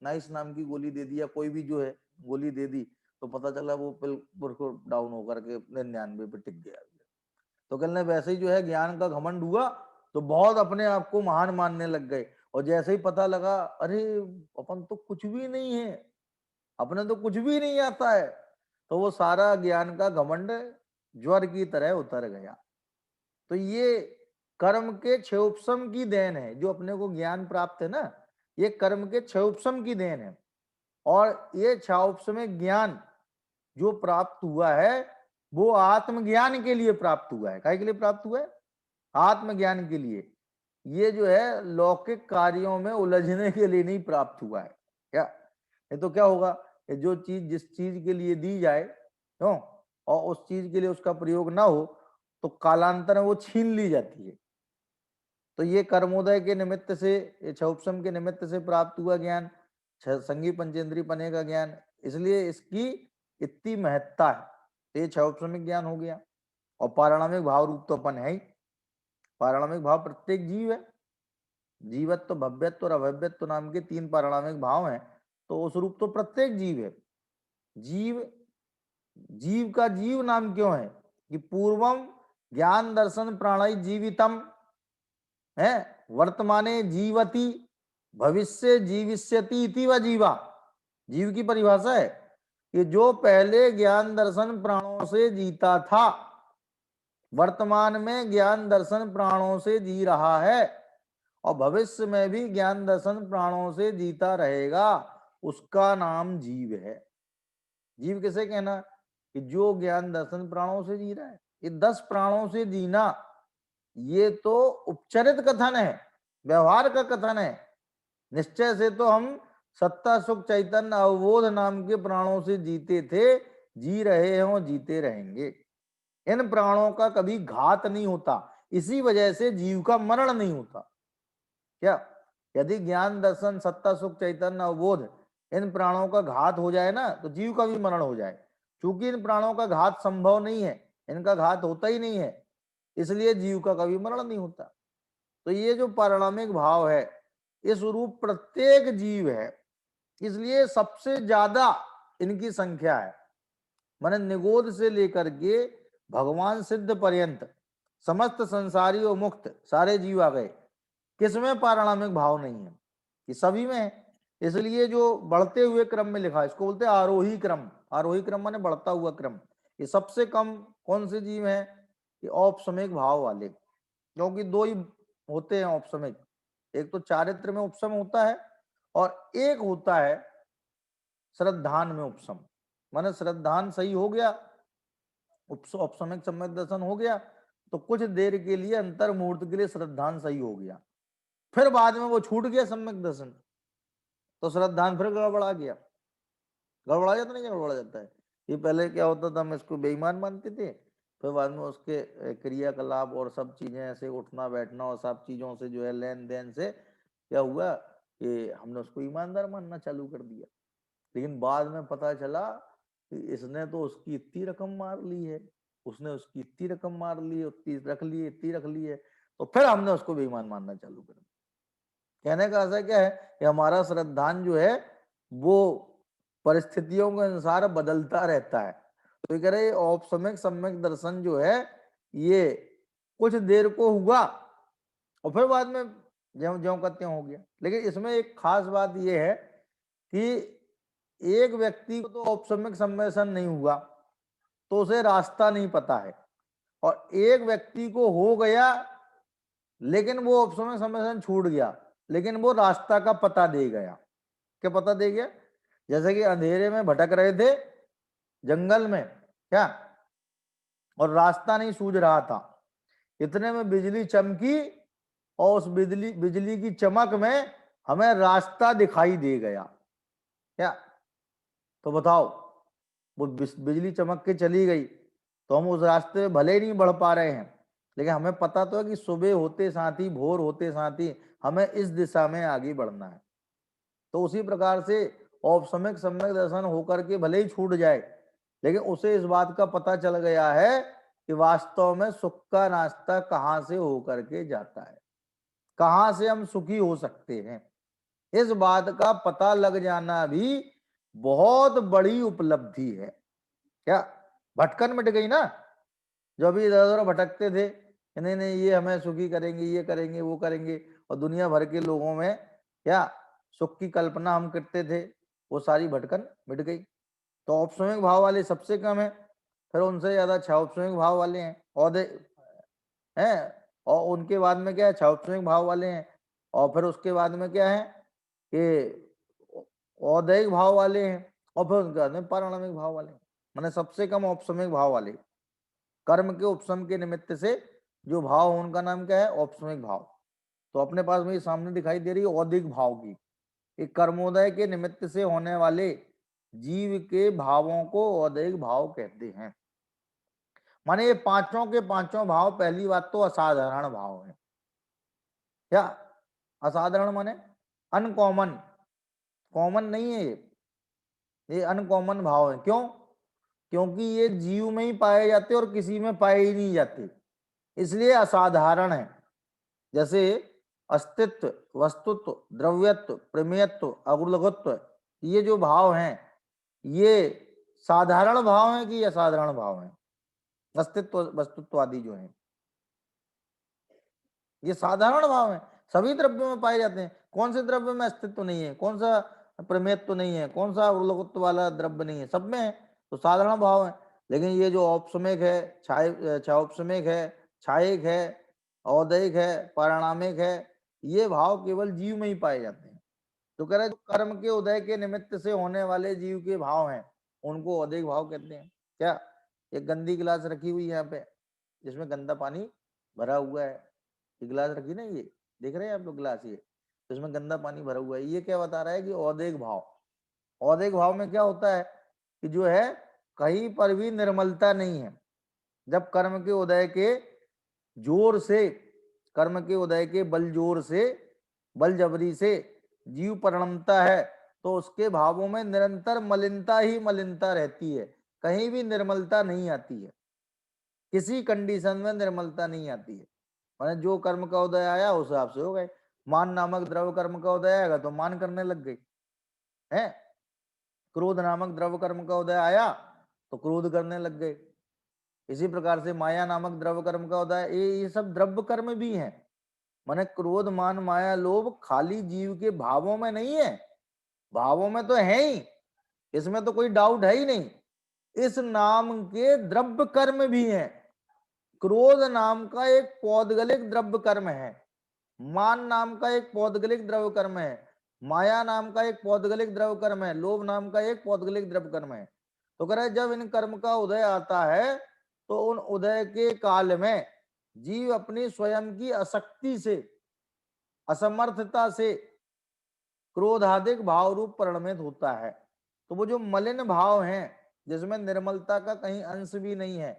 Speaker 1: नाइस नाम की गोली दे दी या कोई भी जो है गोली दे दी, तो पता चला वो बिल्कुल डाउन होकर के 99 पे टिक गया। तो कहने वैसे ही जो है ज्ञान का घमंड हुआ तो बहुत अपने आप को महान मानने लग गए, और जैसे ही पता लगा अरे अपन तो कुछ भी नहीं है, अपने तो कुछ भी नहीं आता है, तो वो सारा ज्ञान का घमंड ज्वर की तरह उतर गया। तो ये कर्म के क्षयोपशम की देन है, जो अपने को ज्ञान प्राप्त है ना, ये कर्म के क्षयोपशम की देन है। और ये क्षयोपशम ज्ञान जो प्राप्त हुआ है वो आत्मज्ञान के लिए प्राप्त हुआ है। काय के लिए प्राप्त हुआ है? आत्मज्ञान के लिए। ये जो है लौकिक कार्यों में उलझने के लिए नहीं प्राप्त हुआ है। क्या ये तो क्या होगा, जो चीज जिस चीज के लिए दी जाए क्यों और उस चीज के लिए उसका प्रयोग ना हो तो कालांतर में वो छीन ली जाती है। तो ये कर्मोदय के निमित्त से, क्षौपसम के निमित्त से प्राप्त हुआ ज्ञान, संगी पंचेंद्रिय पने का ज्ञान, इसलिए इसकी इतनी महत्ता है। ये क्षौपसमिक ज्ञान हो गया। और पारिणामिक भाव रूप तो अपन है ही। पारिणामिक भाव प्रत्येक जीव है। जीवत्व, भव्यत्व और अभव्यत्व नाम के 3 पारिणामिक भाव हैं, तो उस रूप तो प्रत्येक जीव है। जीव जीव का जीव नाम क्यों है कि पूर्वम ज्ञान दर्शन प्राणाई जीवितम है, वर्तमाने जीवति भविष्य जीविष्यति इति व जीवा। जीव की परिभाषा है कि जो पहले ज्ञान दर्शन प्राणों से जीता था, वर्तमान में ज्ञान दर्शन प्राणों से जी रहा है और भविष्य में भी ज्ञान दर्शन प्राणों से जीता रहेगा, उसका नाम जीव है। जीव किसे कहना कि जो ज्ञान दर्शन प्राणों से जी रहा है। ये 10 प्राणों से जीना ये तो उपचरित कथन है, व्यवहार का कथन है। निश्चय से तो हम सत्ता सुख चैतन्य अवबोध नाम के प्राणों से जीते थे, जी रहे हैं और जीते रहेंगे। इन प्राणों का कभी घात नहीं होता, इसी वजह से जीव का मरण नहीं होता। क्या? यदि ज्ञान दर्शन सत्ता सुख चैतन्य अवबोध इन प्राणों का घात हो जाए ना तो जीव का भी मरण हो जाए। क्योंकि इन प्राणों का घात संभव नहीं है, इनका घात होता ही नहीं है, इसलिए जीव का कभी मरण नहीं होता। तो ये जो पारिणामिक भाव है इस रूप प्रत्येक जीव है, इसलिए सबसे ज्यादा इनकी संख्या है। माने निगोद से लेकर के भगवान सिद्ध पर्यंत समस्त संसारी और मुक्त सारे जीव आ गए। किसमें पारिणामिक भाव नहीं है? कि सभी में है। इसलिए जो बढ़ते हुए क्रम में लिखा है इसको बोलते हैं आरोही क्रम। आरोही क्रम माने बढ़ता हुआ क्रम। ये सबसे कम कौन से जीव है? ये औपसमिक भाव वाले, क्योंकि 2 ही होते हैं औपसमिक। एक तो चारित्र में उपसम होता है और एक होता है श्रद्धान में उपसम। माने श्रद्धान सही हो गया, औपसमिक सम्यक दर्शन हो गया तो कुछ देर के लिए अंतर मुहूर्त के लिए श्रद्धान सही हो गया, फिर बाद में वो छूट गया सम्यक दर्शन तो श्रद्धान फिर गड़बड़ा गया। गड़बड़ा जाता नहीं, गड़बड़ा जाता है। ये पहले क्या होता था, हम इसको बेईमान मानते थे, फिर बाद में उसके क्रियाकलाप और सब चीजें ऐसे उठना बैठना और सब चीजों से जो है लेन देन से क्या हुआ कि हमने उसको ईमानदार मानना चालू कर दिया। लेकिन बाद में पता चला कि इसने तो उसकी इतनी रकम मार ली है, उसने उसकी इतनी रकम मार ली है, उतनी रख ली है, इतनी रख ली है, तो फिर हमने उसको बेईमान मानना चालू कर दिया। कहने का ऐसा क्या है कि हमारा श्रद्धान जो है वो परिस्थितियों के अनुसार बदलता रहता है। तो ये कह रहे औपसमिक सम्यक दर्शन जो है ये कुछ देर को हुआ और फिर बाद में ज्यों ज्यों का त्यों हो गया। लेकिन इसमें एक खास बात यह है कि एक व्यक्ति को तो औपसमिक सम्मेलन नहीं हुआ तो उसे रास्ता नहीं पता है, और एक व्यक्ति को हो गया लेकिन वो औपसमिक सम्मेलन छूट गया, लेकिन वो रास्ता का पता दे गया। क्या पता दे गया? जैसे कि अंधेरे में भटक रहे थे जंगल में क्या, और रास्ता नहीं सूझ रहा था, इतने में बिजली चमकी और उस बिजली की चमक में हमें रास्ता दिखाई दे गया। क्या तो बताओ, वो बिजली चमक के चली गई तो हम उस रास्ते में भले ही नहीं बढ़ पा रहे हैं, लेकिन हमें पता तो है कि सुबह होते साथ ही, भोर होते साथ ही हमें इस दिशा में आगे बढ़ना है। तो उसी प्रकार से औपसमिक सम्यक दर्शन होकर के भले ही छूट जाए, लेकिन उसे इस बात का पता चल गया है कि वास्तव में सुख का रास्ता कहाँ से होकर के जाता है, कहाँ से हम सुखी हो सकते हैं। इस बात का पता लग जाना भी बहुत बड़ी उपलब्धि है। क्या भटकन मिट गई ना? जो अभी इधर उधर भटकते थे, नहीं नहीं ये हमें सुखी करेंगे, ये करेंगे, वो करेंगे, और दुनिया भर के लोगों में क्या सुख की कल्पना हम करते थे, वो सारी भटकन मिट गई। तो औपसमिक भाव वाले सबसे कम है, फिर उनसे ज्यादा औपसमिक भाव वाले हैं और उनके बाद में क्या है, औपसमिक भाव वाले हैं, और फिर उसके बाद में क्या है कि औदैहिक भाव वाले हैं, और फिर उनके बाद में पारमाणिक भाव वाले हैं। मैंने सबसे कम औपसमिक भाव वाले, कर्म के उपशम के निमित्त से जो भाव हो उनका नाम क्या है? औपसमिक भाव। तो अपने पास में सामने दिखाई दे रही है औदिक भाव की, एक कर्मोदय के निमित्त से होने वाले जीव के भावों को औदिक भाव कहते हैं। माने ये पांचों के पांचों भाव, पहली बात तो असाधारण भाव है। क्या असाधारण माने अनकॉमन, कॉमन नहीं है, ये अनकॉमन भाव है। क्यों? क्योंकि ये जीव में ही पाए जाते और किसी में पाए ही नहीं जाते, इसलिए असाधारण है। जैसे अस्तित्व, वस्तुत्व, द्रव्यत्व, प्रमेयत्व, अगुलगत्व, ये जो भाव हैं ये साधारण भाव हैं कि असाधारण भाव हैं? अस्तित्व, वस्तुत्व आदि जो है ये साधारण भाव हैं, सभी द्रव्यों में पाए जाते हैं। कौन से द्रव्य में अस्तित्व नहीं है, कौन सा प्रमेयत्व नहीं है, कौन सा अगुलगत्व वाला द्रव्य नहीं है? सब में है, तो साधारण भाव है। लेकिन ये जो औपसमिक है, औपसमिक है, छायिक है, औदैहिक है, पारणामिक है, ये भाव केवल जीव में ही पाए जाते हैं। तो कह रहे जो कर्म के उदय के निमित्त से होने वाले जीव के भाव हैं उनको औदैहिक भाव कहते हैं। क्या एक गंदी गिलास रखी हुई है यहाँ पे, जिसमें गंदा पानी भरा हुआ है, ये गिलास रखी ना, ये देख रहे हैं आप लोग गिलास, ये तो इसमें गंदा पानी भरा हुआ है, ये क्या बता रहा है कि औदैहिक भाव। औदैहिक भाव में क्या होता है कि जो है कहीं पर भी निर्मलता नहीं है। जब कर्म के उदय के जोर से, कर्म के उदय के बल जोर से, बल जबरी से जीव परिणमता है तो उसके भावों में निरंतर मलिनता ही मलिनता रहती है, कहीं भी निर्मलता नहीं आती है, किसी कंडीशन में निर्मलता नहीं आती है। मैंने जो कर्म का उदय आया उस हिसाब से हो गए। मान नामक द्रव्य कर्म का उदय आएगा तो मान करने लग गई है, क्रोध नामक द्रव्य कर्म का उदय आया तो क्रोध करने लग गए। इसी प्रकार से माया नामक द्रव्य कर्म का उदय, ये सब द्रव्य कर्म भी हैं। माने क्रोध मान माया लोभ खाली जीव के भावों में नहीं है, भावों में तो है ही, इसमें तो कोई डाउट है ही नहीं। इस नाम के द्रव्य कर्म भी हैं। क्रोध नाम का एक पौद्गलिक द्रव्य कर्म है, मान नाम का एक पौद्गलिक द्रव्य कर्म है, माया नाम का एक पौद्गलिक द्रव्य कर्म है, लोभ नाम का एक पौद्गलिक द्रव्य कर्म है। तो कह रहे जब इन कर्म का उदय आता है तो उन उदय के काल में जीव अपनी स्वयं की अशक्ति से, असमर्थता से क्रोधाधिक भाव रूप परिणमित होता है। तो वो जो मलिन भाव हैं जिसमें निर्मलता का कहीं अंश भी नहीं है,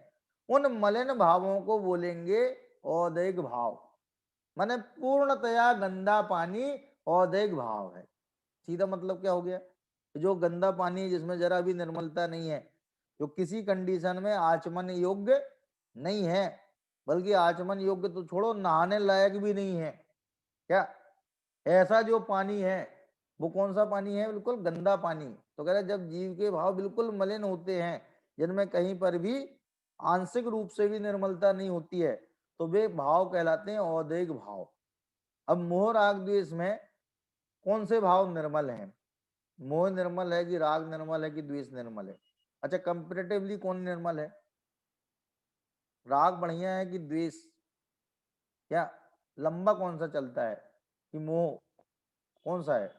Speaker 1: उन मलिन भावों को बोलेंगे औदैहिक भाव। माने पूर्णतया गंदा पानी औदैक भाव है। सीधा मतलब क्या हो गया, जो गंदा पानी है जिसमें जरा भी निर्मलता नहीं है, जो किसी कंडीशन में आचमन योग्य नहीं है, बल्कि आचमन योग्य तो छोड़ो नहाने लायक भी नहीं है, क्या ऐसा जो पानी है वो कौन सा पानी है, बिल्कुल गंदा पानी। तो कह रहे जब जीव के भाव बिल्कुल मलिन होते हैं, जिनमें कहीं पर भी आंशिक रूप से भी निर्मलता नहीं होती है, तो वे भाव कहलाते हैं औदैक भाव। अब मोह राग द्वेष में कौन से भाव निर्मल हैं? मोह निर्मल है कि राग निर्मल है कि द्वेष निर्मल है? अच्छा, कंपेरेटिवली कौन निर्मल है? राग बढ़िया है कि द्वेष? क्या लंबा कौन सा चलता है कि मोह? कौन सा है?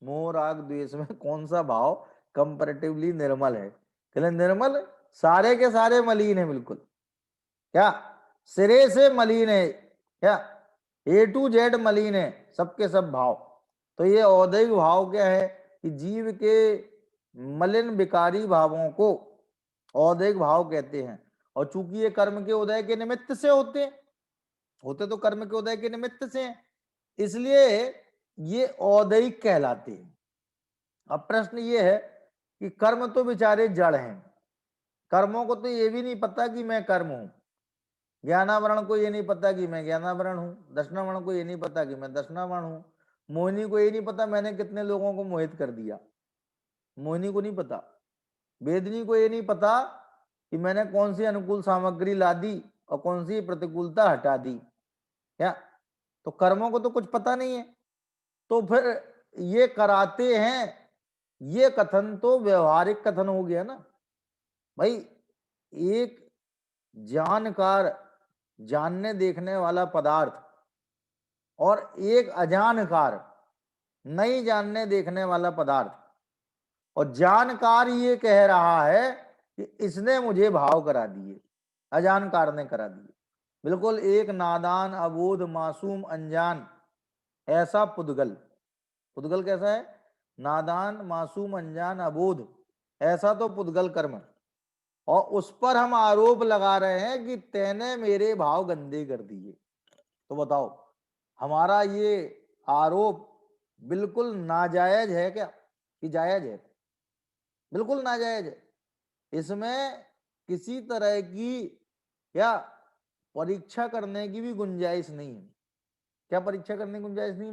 Speaker 1: मोह राग द्वेष में कौन सा भाव कंपेरेटिवली निर्मल है? कहले निर्मल सारे के सारे मलिन है, बिल्कुल क्या सिरे से मलिन है, क्या A to Z मलिन है, सबके सब भाव। तो ये औदैक भाव क्या है कि जीव के मलिन विकारी भावों को औदैक भाव कहते हैं। और चूंकि ये कर्म के उदय के निमित्त से होते तो कर्म के उदय के निमित्त से हैं, इसलिए ये औदैक कहलाते हैं। अब प्रश्न ये है कि कर्म तो बेचारे जड़ हैं, कर्मों को तो ये भी नहीं पता कि मैं कर्म हूं। ज्ञानावरण को ये नहीं पता कि मैं ज्ञानावरण हूं, दर्शनावरण को ये नहीं पता कि मैं दर्शनावरण हूं, मोहिनी को ये नहीं पता मैंने कितने लोगों को मोहित कर दिया, मोहिनी को नहीं पता। वेदनी को ये नहीं पता कि मैंने कौन सी अनुकूल सामग्री ला दी और कौन सी प्रतिकूलता हटा दी, क्या तो कर्मों को तो कुछ पता नहीं है। तो फिर ये कराते हैं, ये कथन तो व्यवहारिक कथन हो गया ना भाई। एक जानकार जानने देखने वाला पदार्थ और एक अजानकार नहीं जानने देखने वाला पदार्थ, और जानकार ये कह रहा है कि इसने मुझे भाव करा दिए, अजानकार ने करा दिए। बिल्कुल एक नादान अबोध मासूम अनजान ऐसा पुद्गल, पुद्गल कैसा है? नादान मासूम अनजान अबोध, ऐसा तो पुद्गल कर्म, और उस पर हम आरोप लगा रहे हैं कि तेने मेरे भाव गंदे कर दिए। तो बताओ हमारा ये आरोप बिल्कुल नाजायज है क्या कि जायज है? बिल्कुल नाजायज है। इसमें किसी तरह की क्या परीक्षा करने की भी गुंजाइश नहीं है। क्या परीक्षा करने की गुंजाइश नहीं?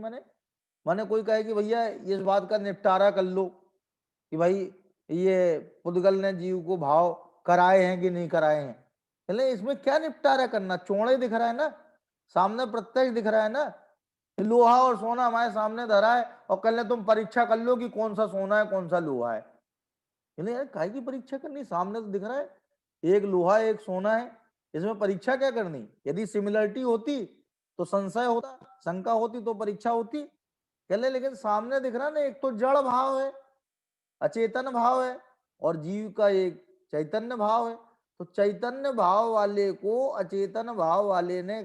Speaker 1: माने कोई कहे कि भैया इस बात का निपटारा कर लो कि भाई ये पुद्गल ने जीव को भाव कराए हैं कि नहीं कराए हैं। चले इसमें क्या निपटारा करना, चौड़े दिख रहा है ना, सामने प्रत्यक्ष दिख रहा है ना, लोहा और सोना हमारे सामने धरा है और कल ने तुम परीक्षा कर लो कि कौन सा सोना है कौन सा लोहा है। यार काय की परीक्षा करनी, सामने तो दिख रहा है एक लोहा एक सोना है, इसमें परीक्षा क्या करनी? यदि सिमिलरिटी होती तो संशय होता, शंका होती तो परीक्षा होती। कहले लेकिन सामने दिख रहा ना, एक तो जड़ भाव है, अचेतन भाव है, और जीव का एक चैतन्य भाव है। तो चैतन्य भाव वाले को अचेतन भाव वाले ने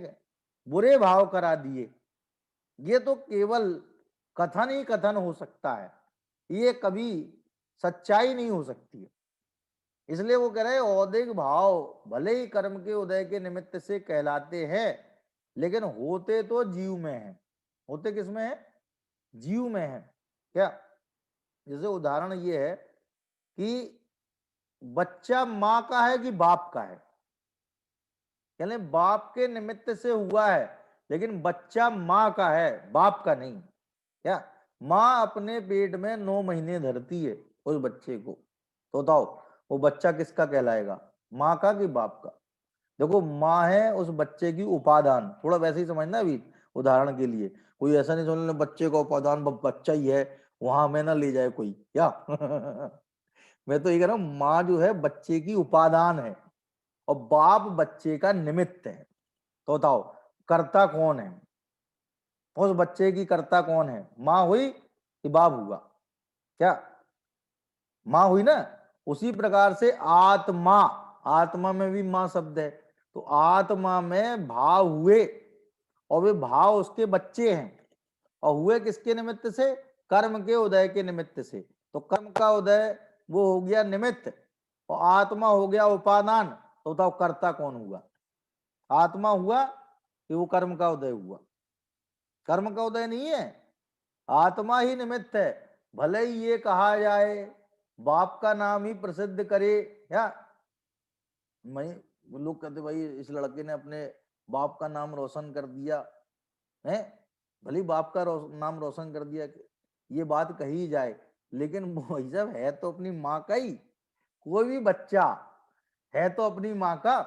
Speaker 1: बुरे भाव करा दिए, ये तो केवल कथन ही कथन हो सकता है, ये कभी सच्चाई नहीं हो सकती है। इसलिए वो कह रहे हैं औदैक भाव भले ही कर्म के उदय के निमित्त से कहलाते हैं, लेकिन होते तो जीव में है। होते किसमें है? जीव में है। क्या जैसे उदाहरण ये है कि बच्चा माँ का है कि बाप का है? यानी बाप के निमित्त से हुआ है, लेकिन बच्चा माँ का है, बाप का नहीं। क्या माँ अपने पेट में 9 महीने धरती है उस बच्चे को, तो बताओ वो बच्चा किसका कहलाएगा, माँ का कि बाप का? देखो माँ है उस बच्चे की उपादान, थोड़ा वैसे ही समझना अभी उदाहरण के लिए, कोई ऐसा नहीं समझना बच्चे का उपादान बच्चा ही है, वहां में ना ले जाए कोई क्या। मैं तो ये कह रहा हूँ माँ जो है बच्चे की उपादान है और बाप बच्चे का निमित्त है। तो बताओ कर्ता कौन है उस बच्चे की? कर्ता कौन है? माँ हुई कि बाप हुआ? क्या माँ हुई ना। उसी प्रकार से आत्मा, आत्मा में भी माँ शब्द है, तो आत्मा में भाव हुए और वे भाव उसके बच्चे हैं, और हुए किसके निमित्त से? कर्म के उदय के निमित्त से। तो कर्म का उदय वो हो गया निमित्त और आत्मा हो गया उपादान। तो बताओ कर्ता कौन हुआ? आत्मा हुआ कि वो कर्म का उदय हुआ? कर्म का उदय नहीं है, आत्मा ही निमित्त है। भले ही ये कहा जाए बाप का नाम ही प्रसिद्ध करे, या मैं, वो लोग कहते भाई इस लड़के ने अपने बाप का नाम रोशन कर दिया है, भले बाप का नाम रोशन कर दिया, ये बात कही जाए, लेकिन वो जब है तो अपनी माँ का ही, कोई भी बच्चा है तो अपनी माँ का।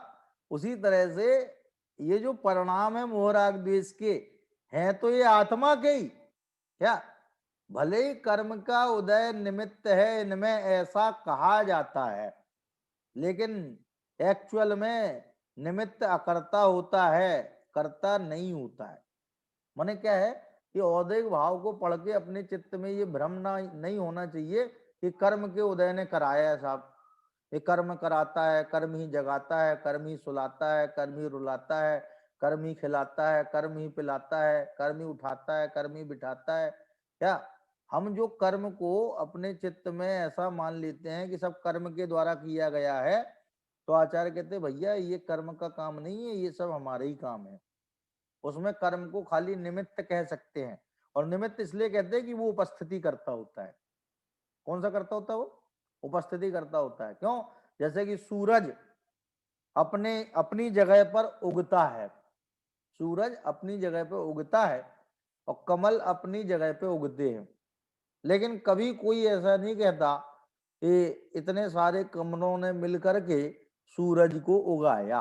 Speaker 1: उसी तरह से ये जो परिणाम है मोह राग द्वेष के, हैं तो ये आत्मा के ही, क्या भले ही कर्म का उदय निमित्त है इनमें ऐसा कहा जाता है, लेकिन एक्चुअल में निमित्त अकर्ता होता है, कर्ता नहीं होता है। माने क्या है कि औदेक भाव को पढ़ के अपने चित्त में ये भ्रम नहीं होना चाहिए कि कर्म के उदय ने कराया है साहब। ये कर्म कराता है, कर्म ही जगाता है, कर्म ही सुलाता है, कर्म ही रुलाता है, कर्म ही खिलाता है, कर्म ही पिलाता है, कर्म ही उठाता है, कर्म ही बिठाता है। क्या हम जो कर्म को अपने चित्त में ऐसा मान लेते हैं कि सब कर्म के द्वारा किया गया है, तो आचार्य कहते भैया ये कर्म का काम नहीं है, ये सब हमारे ही काम है। उसमें कर्म को खाली निमित्त कह सकते हैं, और निमित्त इसलिए कहते हैं कि वो उपस्थिति करता होता है। कौन सा करता होता है? वो उपस्थिति करता होता है। क्यों? जैसे कि सूरज अपनी जगह पर उगता है, सूरज अपनी जगह पे उगता है और कमल अपनी जगह पे उगते हैं, लेकिन कभी कोई ऐसा नहीं कहता कि इतने सारे कमलों ने मिलकर के सूरज को उगाया,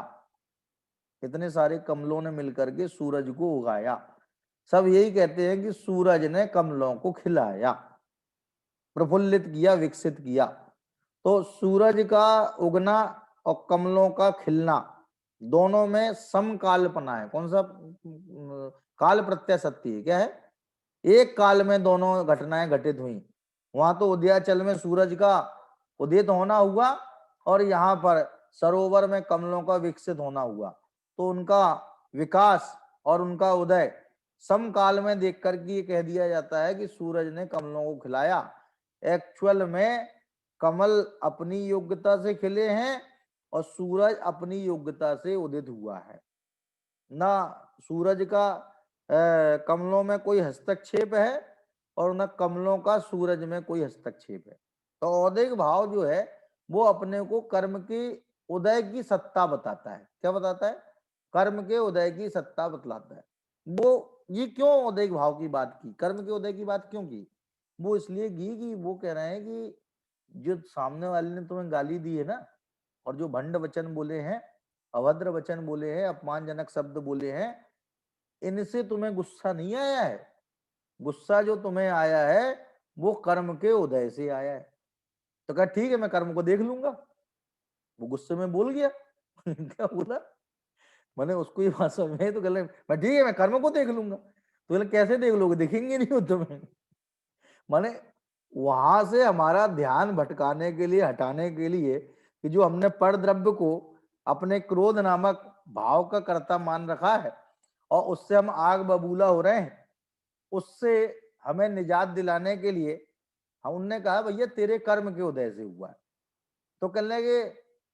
Speaker 1: इतने सारे कमलों ने मिलकर के सूरज को उगाया। सब यही कहते हैं कि सूरज ने कमलों को खिलाया, प्रफुल्लित किया, विकसित किया। तो सूरज का उगना और कमलों का खिलना दोनों में समकालपना है। कौन सा काल प्रत्यय सत्य है? क्या है? एक काल में दोनों घटनाएं घटित हुई। वहां तो उदयाचल में सूरज का उदित होना हुआ और यहाँ पर सरोवर में कमलों का विकसित होना हुआ। तो उनका विकास और उनका उदय समकाल में देख करके कह दिया जाता है कि सूरज ने कमलों को खिलाया। एक्चुअल में कमल अपनी योग्यता से खिले हैं और सूरज अपनी योग्यता से उदित हुआ है। ना सूरज का कमलों में कोई हस्तक्षेप है और न कमलों का सूरज में कोई हस्तक्षेप है। तो औदिक भाव जो है वो अपने को कर्म की उदय की सत्ता बताता है। क्या बताता है? कर्म के उदय की सत्ता बतलाता है। वो ये क्यों औदिक भाव की बात की, कर्म के उदय की बात क्यों की? वो इसलिए की कि वो कह रहे हैं कि जो सामने वाले ने तुम्हें गाली दी है ना, और जो भंड वचन बोले हैं, अभद्र वचन बोले हैं, अपमानजनक शब्द बोले हैं, इनसे तुम्हें गुस्सा नहीं आया है। गुस्सा जो तुम्हें आया है वो कर्म के उदय से आया है। तो कहा ठीक है मैं कर्म को देख लूंगा। वो गुस्से में बोल गया क्या बोला? मैंने उसको ये भाषा में तो कहले मैं ठीक है मैं कर्म को देख लूंगा। तो कहले कैसे देख लोगे? दिखेंगे नहीं हो तुम्हें। माने वहां से हमारा ध्यान भटकाने के लिए, हटाने के लिए कि जो हमने पर द्रव्य को अपने क्रोध नामक भाव का कर्ता मान रखा है और उससे हम आग बबूला हो रहे हैं, उससे हमें निजात दिलाने के लिए हम उनने कहा भैया तेरे कर्म के उदय से हुआ है। तो कहने लगे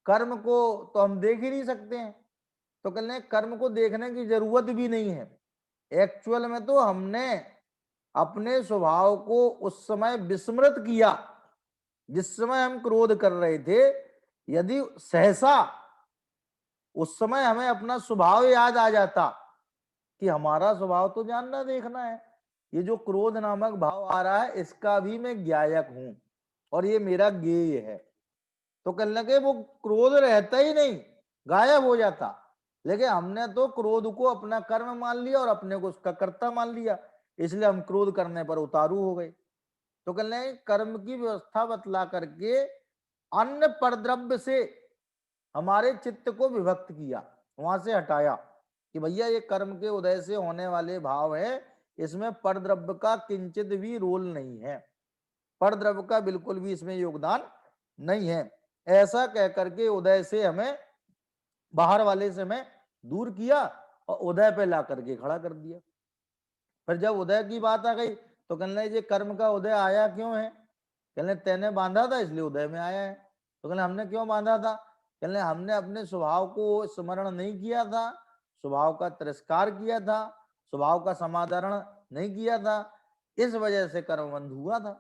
Speaker 1: कर्म को तो हम देख ही नहीं सकते हैं। तो कहने कर्म को देखने की जरूरत भी नहीं है। एक्चुअल में तो हमने अपने स्वभाव को उस समय विस्मृत किया जिस समय हम क्रोध कर रहे थे। यदि सहसा उस समय हमें अपना स्वभाव याद आ जाता कि हमारा स्वभाव तो जानना देखना है, ये जो क्रोध नामक भाव आ रहा है इसका भी मैं ज्ञायक हूं और ये मेरा ज्ञेय है। तो कहने लगे वो क्रोध रहता ही नहीं, गायब हो जाता। लेकिन हमने तो क्रोध को अपना कर्म मान लिया और अपने को उसका कर्ता मान लिया, इसलिए हम क्रोध करने पर उतारू हो गए। तो कहने लगे कर्म की व्यवस्था बतला करके अन्य परद्रव्य से हमारे चित्त को विभक्त किया, वहां से हटाया कि भैया ये कर्म के उदय से होने वाले भाव है, इसमें परद्रव्य का किंचित भी रोल नहीं है, परद्रव्य का बिल्कुल भी इसमें योगदान नहीं है। ऐसा कह करके उदय से हमें, बाहर वाले से हमें दूर किया और उदय पे ला करके खड़ा कर दिया। फिर जब उदय की बात आ गई तो कहने लगे कर्म का उदय आया क्यों है? कहने तेने बांधा था इसलिए उदय में आया है। तो कहने हमने क्यों बांधा था? कहने हमने अपने स्वभाव को स्मरण नहीं किया था, स्वभाव का तिरस्कार किया था, स्वभाव का समाधान नहीं किया था, इस वजह से कर्म बंध हुआ था।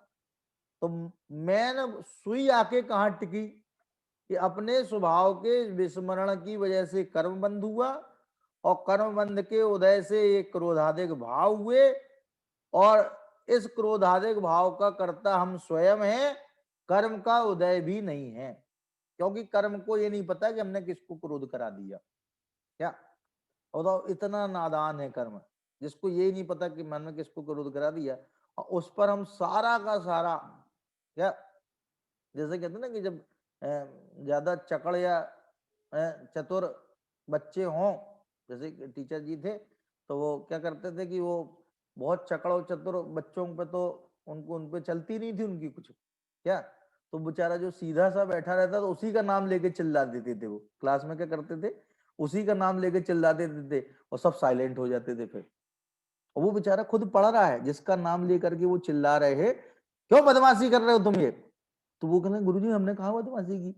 Speaker 1: तो मैंने सुई आके कहाँ टिकी कि अपने स्वभाव के विस्मरण की वजह से कर्म बंध हुआ, और कर्म बंध के उदय से एक क्रोधाधिक भाव हुए, और इस क्रोधाधिक भाव का कर्ता हम स्वयं हैं, कर्म का उदय भी नहीं है, क्योंकि कर्म को ये नहीं पता कि हमने किसको क्रोध करा दिया। क्या बताओ, इतना नादान है कर्म, जिसको ये नहीं पता कि मन में किसको क्रोध करा दिया, और उस पर हम सारा का सारा, क्या जैसे कहते हैं ना कि जब ज्यादा चकड़ या चतुर बच्चे हों, जैसे टीचर जी थे तो वो क्या करते थे कि वो बहुत चकड़ और चतुर बच्चों पे तो उन पे चलती नहीं थी उनकी कुछ, क्या तो बेचारा जो सीधा सा बैठा रहता था उसी का नाम लेके चिल्ला देते थे। वो क्लास में क्या करते थे, उसी का नाम लेके चिल्ला देते थे और सब साइलेंट हो जाते थे। फिर और वो बेचारा खुद पढ़ रहा है, जिसका नाम लेकर के वो चिल्ला रहे हैं, क्यों बदमाशी कर रहे हो तुम ये, तो वो कहने गुरुजी हमने कहा बदमाशी की,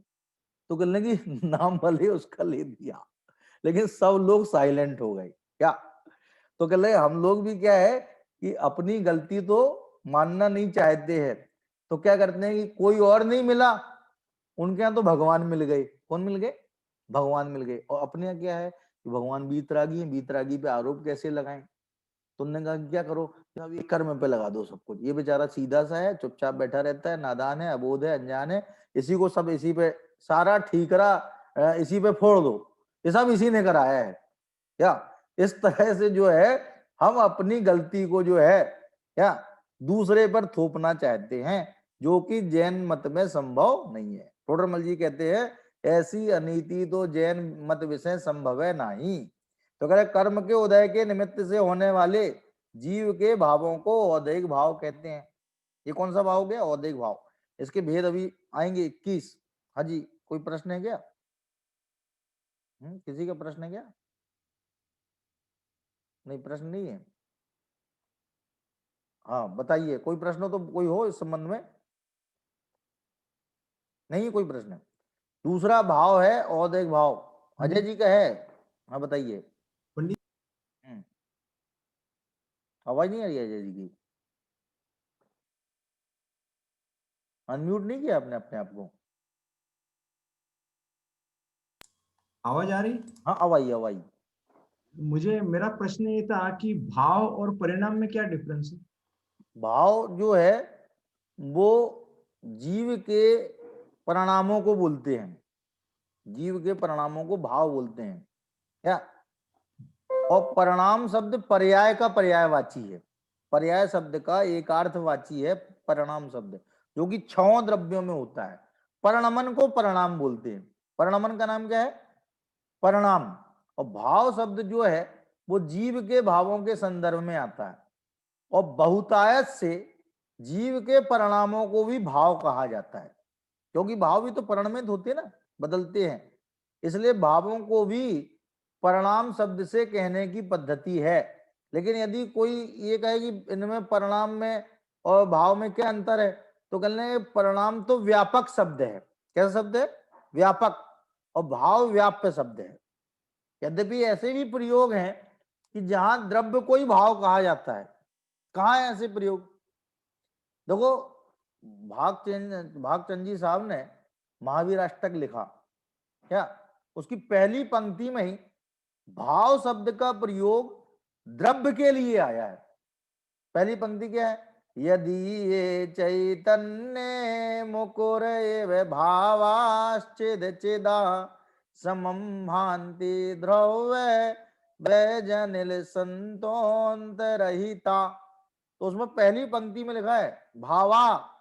Speaker 1: तो कहने की नाम भले उसका ले दिया लेकिन सब लोग साइलेंट हो गए। क्या तो कह रहे हम लोग भी क्या है कि अपनी गलती तो मानना नहीं चाहते हैं, तो क्या करते हैं कि कोई और नहीं मिला, उनके यहाँ तो भगवान मिल गए। कौन मिल गए? भगवान मिल गए। और अपने यहाँ क्या है कि भगवान बीतरागी है, बीतरागी पे आरोप कैसे लगाएं। तुमने कहा क्या करो, अब ये कर्म पे लगा दो सब कुछ, ये बेचारा सीधा सा है, चुपचाप बैठा रहता है, नादान है, अबोध है, अनजान है, इसी को सब इसी पे सारा ठीकरा इसी पे फोड़ दो, ये सब इसी ने कराया है। क्या इस तरह से जो है हम अपनी गलती को जो है क्या दूसरे पर थोपना चाहते हैं, जो कि जैन मत में संभव नहीं है। टोडरमल जी कहते हैं ऐसी अनीति तो जैन मत विषय संभव है नहीं। तो कह रहे कर्म के उदय के निमित्त से होने वाले जीव के भावों को औदैहिक भाव कहते हैं। ये कौन सा भाव हो गया? औदैहिक भाव। इसके भेद अभी आएंगे 21। हाँ जी, कोई प्रश्न है क्या? किसी का प्रश्न है क्या? नहीं, प्रश्न नहीं है। हाँ बताइए, कोई प्रश्न हो तो कोई हो इस संबंध में? नहीं कोई प्रश्न? दूसरा भाव है औदैहिक भाव, अजय जी का है। हाँ बताइए। आवाज नहीं आ रही है अजय जी की? अनम्यूट नहीं किया आपने अपने आप को?
Speaker 5: आवाज आ रही?
Speaker 1: हाँ आवाई आवाई।
Speaker 5: मुझे मेरा प्रश्न ये था कि भाव और परिणाम में क्या डिफरेंस है?
Speaker 1: भाव जो है वो जीव के परिणामों को बोलते हैं, जीव के परिणामों को भाव बोलते हैं। क्या और परिणाम शब्द पर्याय का पर्यायवाची है, पर्याय शब्द का एक अर्थवाची है परिणाम शब्द, जो कि 6 द्रव्यों में होता है। परिणमन को परिणाम बोलते हैं। परिणमन का नाम क्या है? परिणाम। और भाव शब्द जो है वो जीव के भावों के संदर्भ में आता है, और बहुतायत से जीव के परिणामों को भी भाव कहा जाता है, क्योंकि भाव भी तो परिणमित होते हैं ना, बदलते हैं, इसलिए भावों को भी परिणाम शब्द से कहने की पद्धति है। लेकिन यदि कोई ये कहे कि इनमें परिणाम में और भाव में क्या अंतर है, तो कहने परिणाम तो व्यापक शब्द है। कैसा शब्द है? व्यापक। और भाव व्याप्य शब्द है। यद्यपि ऐसे भी प्रयोग हैं कि जहां द्रव्य को ही भाव कहा जाता है। कहाँ है ऐसे प्रयोग? देखो भागचंद जी साहब ने महावीर अष्टक लिखा, क्या उसकी पहली पंक्ति में ही भाव शब्द का प्रयोग द्रव्य के लिए आया है। पहली पंक्ति क्या है? यदि ये चैतन्य मुकुर भावाश्चिद चिदा समम भांति द्रव्य वैजनिल संतोन्तरहिता। तो उसमें पहली पंक्ति में लिखा है भावा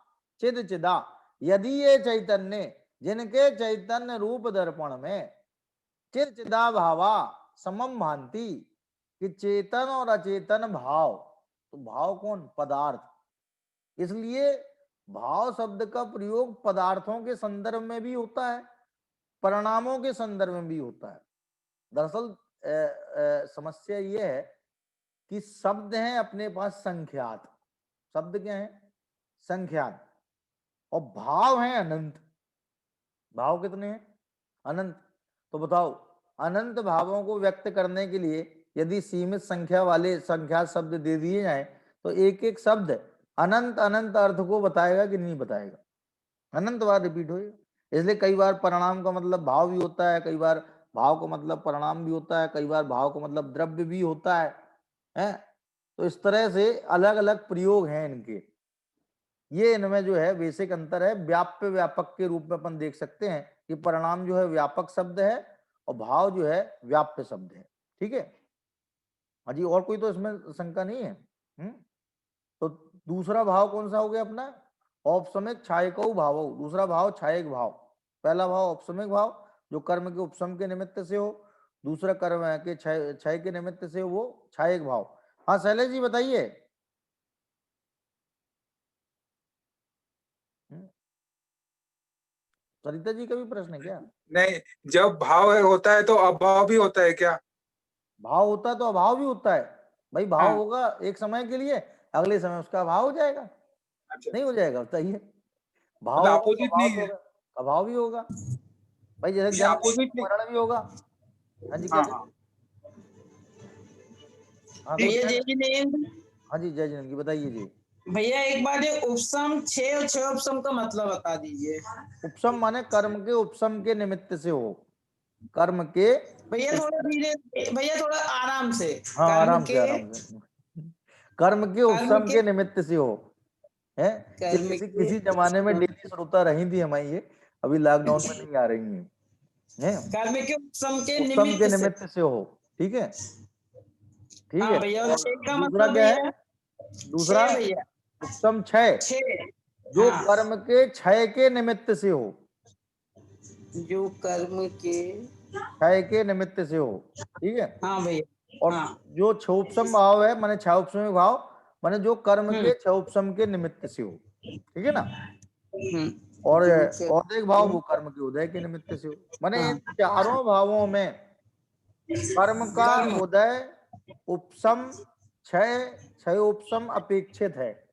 Speaker 1: चिद चिदा, यदि ये चैतन्य, जिनके चैतन्य रूप दर्पण में चिद चिदा भावा समम भांति, कि चेतन और अचेतन भाव, तो भाव कौन? पदार्थ। इसलिए भाव शब्द का प्रयोग पदार्थों के संदर्भ में भी होता है, परिणामों के संदर्भ में भी होता है। दरअसल समस्या यह है कि शब्द हैं अपने पास संख्यात। शब्द क्या है? संख्यात। और भाव है अनंत। भाव कितने हैं? अनंत। तो बताओ, अनंत भावों को व्यक्त करने के लिए यदि सीमित संख्या वाले संख्या शब्द दे दिए जाए तो एक एक शब्द अनंत अनंत अर्थ को बताएगा कि नहीं बताएगा, अनंत बार रिपीट होएगा। इसलिए कई बार परिणाम का मतलब भाव भी होता है, कई बार भाव का मतलब परिणाम भी होता है, कई बार भाव का मतलब द्रव्य भी होता है? तो इस तरह से अलग अलग प्रयोग हैं इनके। ये इनमें जो है बेसिक अंतर है। व्याप्य व्यापक के रूप में अपन देख सकते हैं कि परिणाम जो है व्यापक शब्द है और भाव जो है व्याप्य शब्द है। ठीक है, हाँ जी, और कोई तो इसमें शंका नहीं है। तो दूसरा भाव कौन सा हो गया अपना? औपसमिक छायकौ भावौ। दूसरा भाव छायक भाव। पहला भाव औपसमिक भाव जो कर्म के उपसम के निमित्त से हो, दूसरा कर्म के क्षय के निमित्त से हो, वो छायक भाव। हाँ शैलेश जी बताइए। सरिता जी का भी प्रश्न है क्या?
Speaker 6: नहीं, जब भाव होता है तो अभाव भी होता है क्या?
Speaker 1: भाव होता है तो अभाव भी होता है भाई। भाव
Speaker 6: हाँ।
Speaker 1: होगा एक समय के लिए, अगले समय उसका अभाव हो जाएगा।
Speaker 6: अच्छा,
Speaker 1: नहीं हो जाएगा? बताइए। भाव
Speaker 6: मतलब
Speaker 1: होगा तो
Speaker 6: अपोजिट
Speaker 1: अभाव
Speaker 6: नहीं
Speaker 1: भी
Speaker 6: है।
Speaker 1: होगा, अभाव भी होगा भाई। जैसे
Speaker 6: ये
Speaker 1: जन्म
Speaker 6: अपोजिट नहीं।
Speaker 1: मरण भी होगा। हाँ जी, क्या
Speaker 6: हाँ
Speaker 1: कहें?
Speaker 6: हाँ,
Speaker 1: हाँ
Speaker 7: भैया
Speaker 1: कुछ
Speaker 7: जय जिनेंद्र,
Speaker 1: हाँ जी, जय जिनेंद्र की बताइए जी।
Speaker 7: भैया एक बार ये उपसम छह और छह उपसम का मतलब बता दीजिए।
Speaker 1: उपसम माने कर्म के उपसम के निमित्त से हो, कर्म के।
Speaker 7: भैया थोड़ा धीरे, भैया थोड़ा आराम से।
Speaker 1: हाँ
Speaker 7: कर्म
Speaker 1: आराम से,
Speaker 7: के,
Speaker 1: आराम से। कर्म के
Speaker 7: कर्म
Speaker 1: उपसम
Speaker 7: के,
Speaker 1: के निमित्त से हो है। ये
Speaker 7: कर्म
Speaker 1: किसी
Speaker 7: के,
Speaker 1: किसी जमाने में डेली श्रोता रही थी हमारी, ये अभी लॉकडाउन में नहीं आ रही है।
Speaker 7: कर्म के उपसम के
Speaker 1: उपसम के
Speaker 7: निमित्त से।
Speaker 1: निमित्त से हो। ठीक है, ठीक
Speaker 7: हाँ
Speaker 1: है।
Speaker 7: भैया, और
Speaker 1: और
Speaker 7: छह का
Speaker 1: दूसरा
Speaker 7: मतलब
Speaker 1: क्या
Speaker 7: भैया
Speaker 1: है? दूसरा
Speaker 7: छह भैया,
Speaker 1: उपसम क्षय
Speaker 7: छह।
Speaker 1: जो
Speaker 7: हाँ,
Speaker 1: कर्म के क्षय के निमित्त से हो,
Speaker 7: जो कर्म के,
Speaker 1: क्षय के निमित्त से हो। ठीक है।
Speaker 7: हाँ भैया,
Speaker 1: और
Speaker 7: हाँ।
Speaker 1: जो क्षोपसम भाव है माने क्षोपसम भाव माने जो कर्म के क्षोपसम के निमित्त से हो। ठीक है ना। और
Speaker 7: जो
Speaker 1: औदेक भाव वो कर्म के उदय के निमित्त से हो। माने इन
Speaker 7: हाँ,
Speaker 1: चारों भावों में कर्म का
Speaker 7: कर्म,
Speaker 1: उदय उपसम क्षय क्षय उपसम अपेक्षित है,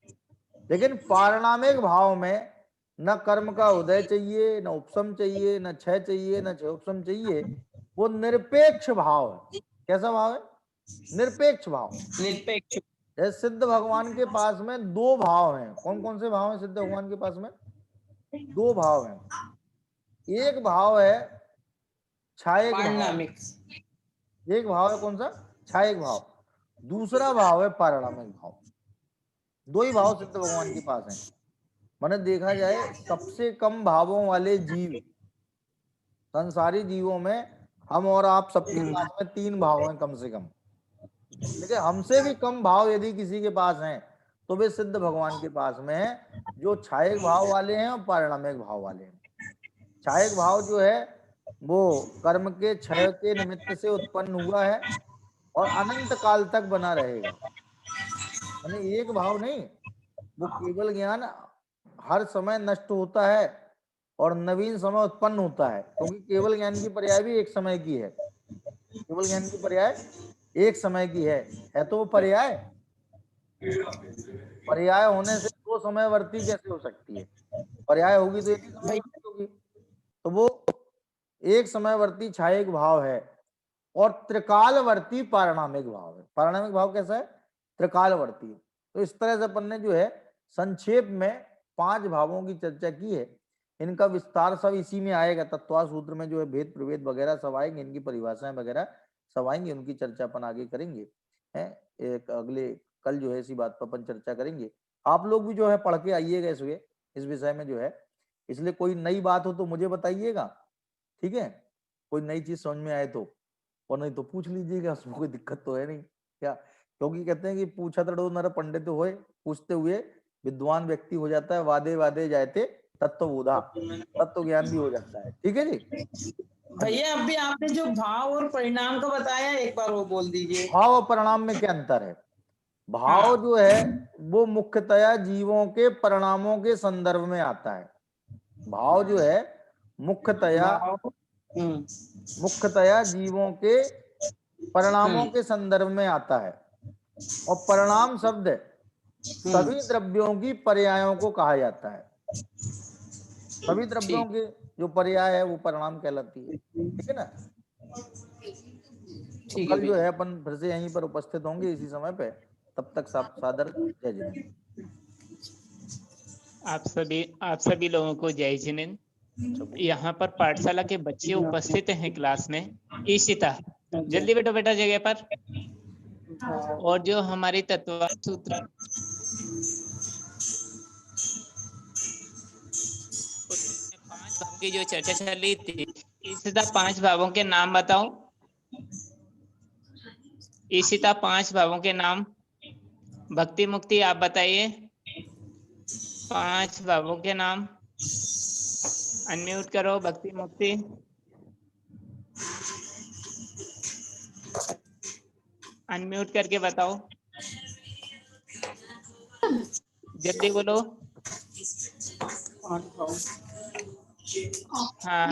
Speaker 1: लेकिन पारिणामिक भाव में न कर्म का उदय चाहिए, न उपसम चाहिए, न क्षय चाहिए, न क्षय उपसम चाहिए। वो निरपेक्ष भाव है। कैसा भाव है? निरपेक्ष भाव।
Speaker 7: निरपेक्ष।
Speaker 1: जैसे सिद्ध भगवान के पास में दो भाव हैं। कौन कौन से भाव हैं सिद्ध भगवान के पास में? दो भाव हैं। एक भाव है छायक भाव,
Speaker 7: पारिणामिक।
Speaker 1: एक भाव है कौन सा? छायक भाव। दूसरा भाव है पारिणामिक भाव। दो ही भाव सिद्ध भगवान के पास हैं। माने देखा जाए सबसे कम भावों वाले जीव संसारी जीवों में हम और आप सबके पास में तीन भाव हैं कम से कम। लेकिन हमसे भी कम भाव यदि किसी के पास हैं तो वे सिद्ध भगवान के पास में है, जो छायक भाव वाले हैं और पारिणामिक भाव वाले हैं। छायक भाव जो है वो कर्म के क्षय के निमित्त से उत्पन्न हुआ है और अनंत काल तक बना रहेगा। माने एक भाव नहीं, वो केवल ज्ञान हर समय नष्ट होता है और नवीन समय उत्पन्न होता है, क्योंकि केवल ज्ञान की पर्याय भी एक समय की है। केवल ज्ञान की पर्याय एक समय की है तो वो पर्याय, पर्याय होने से दो समयवर्ती कैसे हो सकती है? पर्याय होगी तो एक ही समयवर्ती होगी। तो वो एक समयवर्ती छायक भाव है और त्रिकालवर्ती पारिणामिक भाव है। पारिणामिक भाव कैसा है? त्रिकालवर्ती। तो इस तरह से अपन ने जो है संक्षेप में पांच भावों की चर्चा की है। इनका विस्तार सब इसी में आएगा। तत्व सूत्र में जो है भेद प्रभेद वगैरह सब आएंगे, इनकी परिभाषाएं वगैरह सब आएंगे, उनकी चर्चा अपन आगे करेंगे। है एक अगले कल जो है इसी बात पर अपन चर्चा करेंगे। आप लोग भी जो है पढ़ के आइएगा इस विषय में जो है। इसलिए कोई नई बात हो तो मुझे बताइएगा, ठीक है? कोई नई चीज समझ में आए तो, और नहीं तो पूछ लीजिएगा, उसमें कोई दिक्कत तो है नहीं क्या? क्योंकि कहते हैं कि पूछा तड़ो नर पंडित होए, पूछते हुए विद्वान व्यक्ति हो जाता है। वादे वादे जाते तत्व बोधा, तत्व ज्ञान भी हो जाता है। ठीक है जी।
Speaker 7: भैया अभी आपने जो भाव और परिणाम का बताया, एक बार वो बोल दीजिए।
Speaker 1: भाव और परिणाम में क्या अंतर है? भाव
Speaker 7: हाँ।
Speaker 1: जो है वो मुख्यतया जीवों के परिणामों के संदर्भ में आता है। भाव जो है मुख्यतया जीवों के परिणामों के संदर्भ में आता है। और परिणाम शब्द सभी द्रव्यों की पर्यायों को कहा जाता है। सभी द्रव्यों के जो पर्याय है वो परिणाम कहलाती है। ठीक है ना। तो
Speaker 7: ठीक है
Speaker 1: कल जो
Speaker 7: भैया।
Speaker 1: है अपन फिर से यहीं पर उपस्थित होंगे इसी समय पे। तब तब तक सादर जय जिनेन्द्र।
Speaker 8: आप सभी लोगों को जय जिनेन्द्र। यहाँ पर पाठशाला के बच्चे उपस्थित हैं क्लास में। ईशिता जल्दी बैठो बेटा जगह पर। और जो हमारी तत्वार्थ सूत्र की जो चर्चा चल रही थी, ईशिता 5 भावों के नाम बताओ। ईशिता 5 भावों के नाम। भक्ति मुक्ति आप बताइए 5 भावों के नाम। अनम्यूट करो भक्ति मुक्ति। अनम्यूट करके बताओ, जल्दी बोलो। हाँ